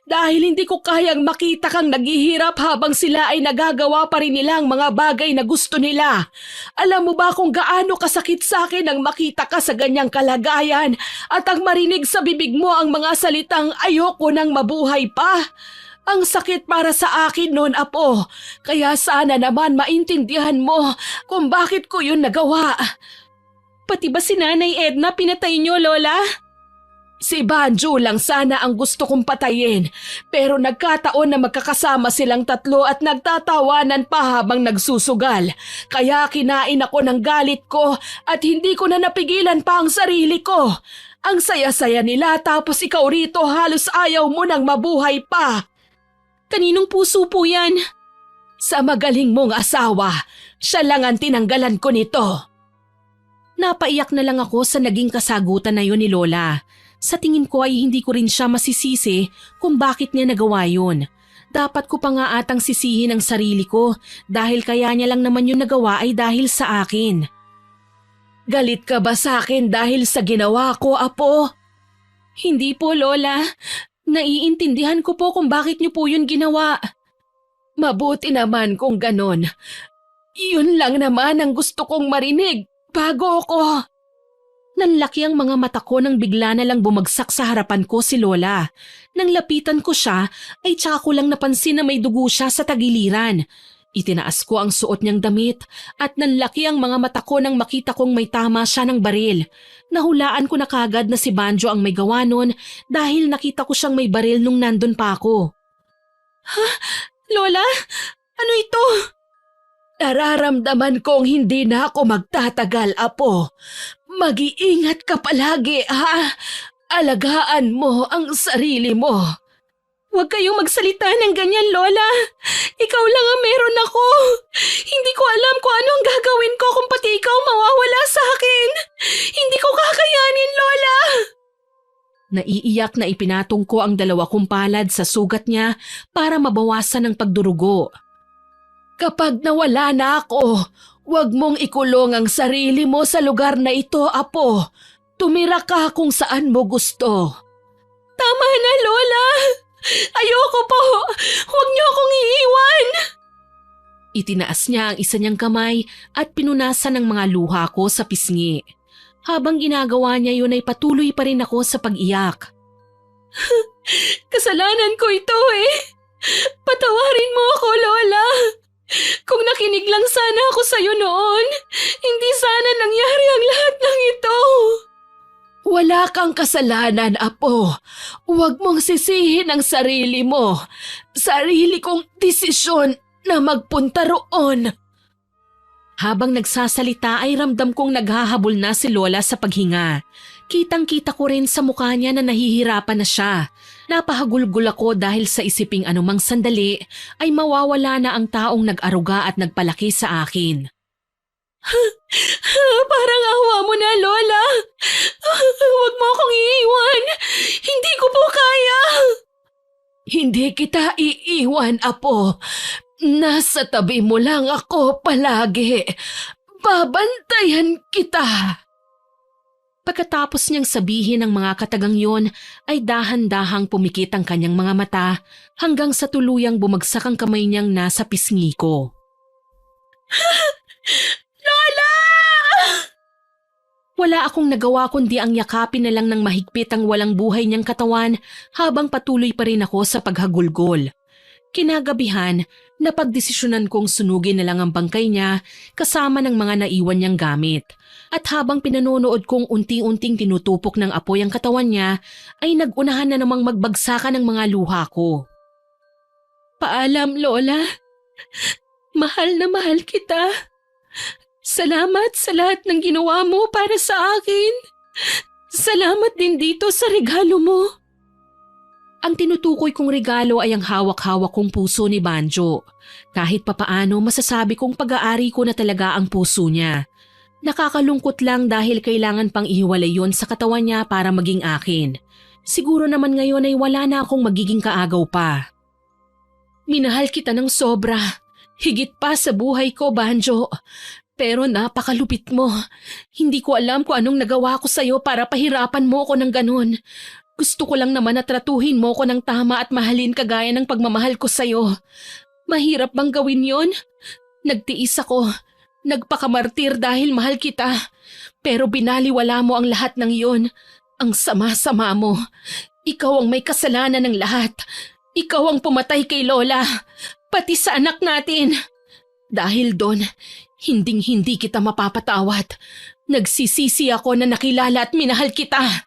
Dahil hindi ko kayang makita kang naghihirap habang sila ay nagagawa pa rin nila ang mga bagay na gusto nila. Alam mo ba kung gaano kasakit sa akin ang makita ka sa ganyang kalagayan at ang marinig sa bibig mo ang mga salitang ayoko nang mabuhay pa? Ang sakit para sa akin noon, Apo. Kaya sana naman maintindihan mo kung bakit ko yun nagawa. Pati ba si Nanay Edna pinatay niyo, Lola? Si Banjo lang sana ang gusto kong patayin. Pero nagkataon na magkakasama silang tatlo at nagtatawanan pa habang nagsusugal. Kaya kinain ako ng galit ko at hindi ko na napigilan pa ang sarili ko. Ang saya-saya nila tapos ikaw rito halos ayaw mo nang mabuhay pa. Kaninong puso po yan? Sa magaling mong asawa. Siya lang ang tinanggalan ko nito. Napaiyak na lang ako sa naging kasagutan na yun ni Lola. Sa tingin ko ay hindi ko rin siya masisisi kung bakit niya nagawa yun. Dapat ko pa nga atang sisihin ang sarili ko dahil kaya niya lang naman yung nagawa ay dahil sa akin. Galit ka ba sa akin dahil sa ginawa ko, Apo? Hindi po, Lola. Naiintindihan ko po kung bakit niyo po yun ginawa. Mabuti naman kung ganon. Yun lang naman ang gusto kong marinig bago ako. Nanlaki ang mga mata ko nang bigla na lang bumagsak sa harapan ko si Lola. Nang lapitan ko siya, ay tsaka ko lang napansin na may dugo siya sa tagiliran. Itinaas ko ang suot niyang damit at nanlaki ang mga mata ko nang makita kong may tama siya ng baril. Nahulaan ko na kagad na si Banjo ang may gawa nun dahil nakita ko siyang may baril nung nandun pa ako. Ha? Lola? Ano ito? Nararamdaman kong hindi na ako magtatagal, Apo. Mag-iingat ka palagi, ha? Alagaan mo ang sarili mo. Huwag kayong magsalita ng ganyan, Lola. Ikaw lang ang meron ako. Hindi ko alam kung ano ang gagawin ko kung pati ikaw mawawala sa akin. Hindi ko kakayanin, Lola. Naiiyak na ipinatong ko ang 2 kong palad sa sugat niya para mabawasan ang pagdurugo. Kapag nawala na ako, huwag mong ikulong ang sarili mo sa lugar na ito, Apo. Tumira ka kung saan mo gusto. Tama na, Lola. Ayoko po! Huwag niyo akong iiwan! Itinaas niya ang isa niyang kamay at pinunasan ng mga luha ko sa pisngi. Habang ginagawa niya yun ay patuloy pa rin ako sa pag-iyak. Kasalanan ko ito eh! Patawarin mo ako, Lola! Kung nakinig lang sana ako sa'yo noon, hindi sana nangyari ang lahat ng ito! Wala kang kasalanan, Apo. Huwag mong sisihin ang sarili mo. Sarili kong desisyon na magpunta roon. Habang nagsasalita ay ramdam kong naghahabol na si Lola sa paghinga. Kitang-kita ko rin sa mukha niya na nahihirapan na siya. Napahagulgul ako dahil sa isiping anumang sandali ay mawawala na ang taong nag-aruga at nagpalaki sa akin. Parang awa mo na, Lola. Huwag mo akong iiwan. Hindi ko po kaya. Hindi kita iiwan, Apo. Nasa tabi mo lang ako palagi. Babantayan kita. Pagkatapos niyang sabihin ang mga katagang yon, ay dahan-dahang pumikit ang kanyang mga mata hanggang sa tuluyang bumagsak ang kamay niyang nasa pisngi ko. Lola! Wala akong nagawa kundi ang yakapin na lang ng mahigpit ang walang buhay niyang katawan habang patuloy pa rin ako sa paghagulgol. Kinagabihan, napagdesisyonan kong sunugin na lang ang bangkay niya kasama ng mga naiwan niyang gamit. At habang pinanonood kong unti-unting tinutupok ng apoy ang katawan niya, ay nagunahan na namang magbagsakan ng mga luha ko. Paalam, Lola. Mahal na mahal kita. Salamat sa lahat ng ginawa mo para sa akin. Salamat din dito sa regalo mo. Ang tinutukoy kong regalo ay ang hawak-hawak kong puso ni Banjo. Kahit papaano masasabi kong pag-aari ko na talaga ang puso niya. Nakakalungkot lang dahil kailangan pang ihiwalay yon sa katawan niya para maging akin. Siguro naman ngayon ay wala na akong magiging kaagaw pa. Minahal kita ng sobra. Higit pa sa buhay ko, Banjo. Pero napakalupit mo. Hindi ko alam kung anong nagawa ko sa'yo para pahirapan mo ko ng ganun. Gusto ko lang naman na tratuhin mo ko ng tama at mahalin kagaya ng pagmamahal ko sa'yo. Mahirap bang gawin yon? Nagtiis ako. Nagpakamartir dahil mahal kita. Pero binaliwala mo ang lahat ng yon. Ang sama-sama mo. Ikaw ang may kasalanan ng lahat. Ikaw ang pumatay kay Lola. Pati sa anak natin. Dahil doon, hinding-hindi kita mapapatawad. Nagsisisi ako na nakilala at minahal kita.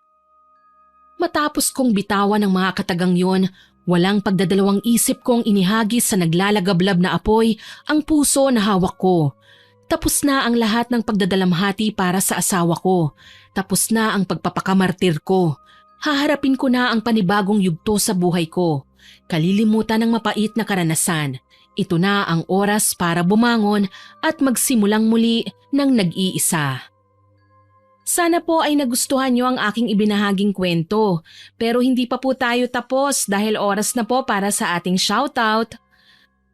Matapos kong bitawan ang mga katagang yon, walang pagdadalawang isip kong inihagis sa naglalagablab na apoy ang puso na hawak ko. Tapos na ang lahat ng pagdadalamhati para sa asawa ko. Tapos na ang pagpapakamartir ko. Haharapin ko na ang panibagong yugto sa buhay ko. Kalilimutan ng mapait na karanasan. Ito na ang oras para bumangon at magsimulang muli ng nag-iisa. Sana po ay nagustuhan niyo ang aking ibinahaging kwento. Pero hindi pa po tayo tapos dahil oras na po para sa ating shoutout.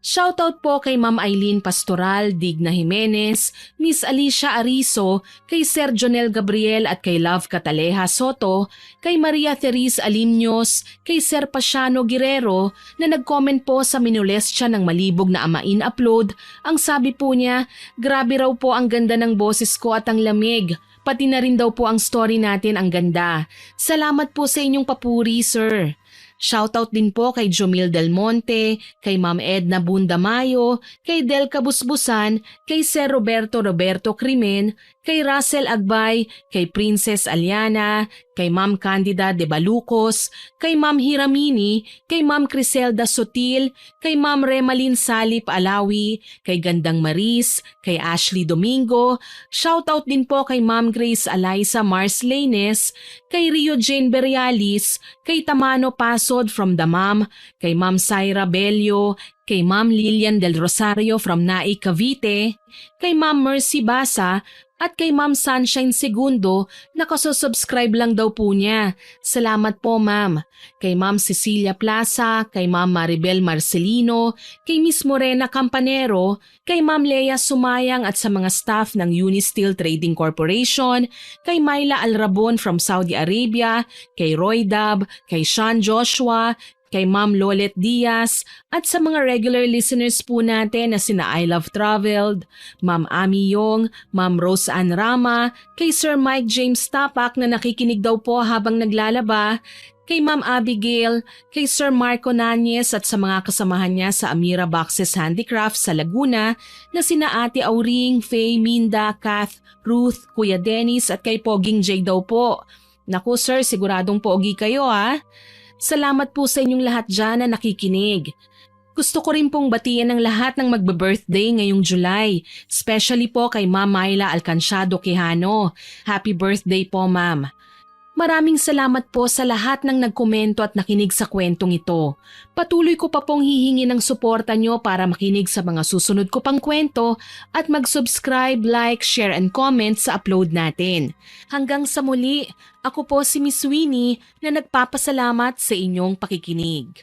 Shoutout po kay Ma'am Eileen Pastoral, Digna Jimenez, Miss Alicia Arizo, kay Sir Jonel Gabriel at kay Love Cataleja Soto, kay Maria Therese Alimños, kay Sir Pasiano Guerrero na nag-comment po sa minolestya ng malibog na amain upload. Ang sabi po niya, grabe raw po ang ganda ng boses ko at ang lamig. Pati na rin daw po ang story natin ang ganda. Salamat po sa inyong papuri, sir. Shoutout din po kay Jomil Del Monte, kay Ma'am Edna Bundamayo, kay Del Kabusbusan, kay Sir Roberto Crimen, kay Russell Agbay, kay Princess Aliana, kay Ma'am Candida de Balucos, kay Ma'am Hiramini, kay Ma'am Criselda Sotil, kay Ma'am Remalin Salip Alawi, kay Gandang Maris, kay Ashley Domingo. Shoutout din po kay Ma'am Grace Eliza Mars Lanes, kay Rio Jane Berialis, kay Tamano Pasod from Damam, kay Ma'am Syra Bello, kay Ma'am Lilian Del Rosario from Naik Cavite, kay Ma'am Mercy Basa, at kay Ma'am Sunshine Segundo na kasusubscribe lang daw po niya. Salamat po ma'am. Kay Ma'am Cecilia Plaza, kay Ma'am Maribel Marcelino, kay Miss Morena Campanero, kay Ma'am Lea Sumayang at sa mga staff ng Unisteel Trading Corporation, kay Myla Alrabon from Saudi Arabia, kay Roy Dab, kay Sean Joshua, kay Ma'am Lolet Diaz at sa mga regular listeners po natin na sina I Love Traveled, Ma'am Ami Yong, Ma'am Rose Ann Rama, kay Sir Mike James Tapak na nakikinig daw po habang naglalaba, kay Ma'am Abigail, kay Sir Marco Nanyes at sa mga kasamahan niya sa Amira Boxes Handicraft sa Laguna na sina Ate Auring, Faye, Minda, Kath, Ruth, Kuya Dennis at kay Poging J daw po. Naku sir, siguradong pogi kayo ha. Salamat po sa inyong lahat dyan na nakikinig. Gusto ko rin pong batiin ang lahat ng magbe-birthday ngayong July, especially po kay Ma'am Myla Alcanciado Quijano. Happy birthday po ma'am. Maraming salamat po sa lahat ng nagkomento at nakinig sa kwentong ito. Patuloy ko pa pong hihingi ng suporta nyo para makinig sa mga susunod ko pang kwento at mag-subscribe, like, share and comment sa upload natin. Hanggang sa muli, ako po si Miss Winnie na nagpapasalamat sa inyong pakikinig.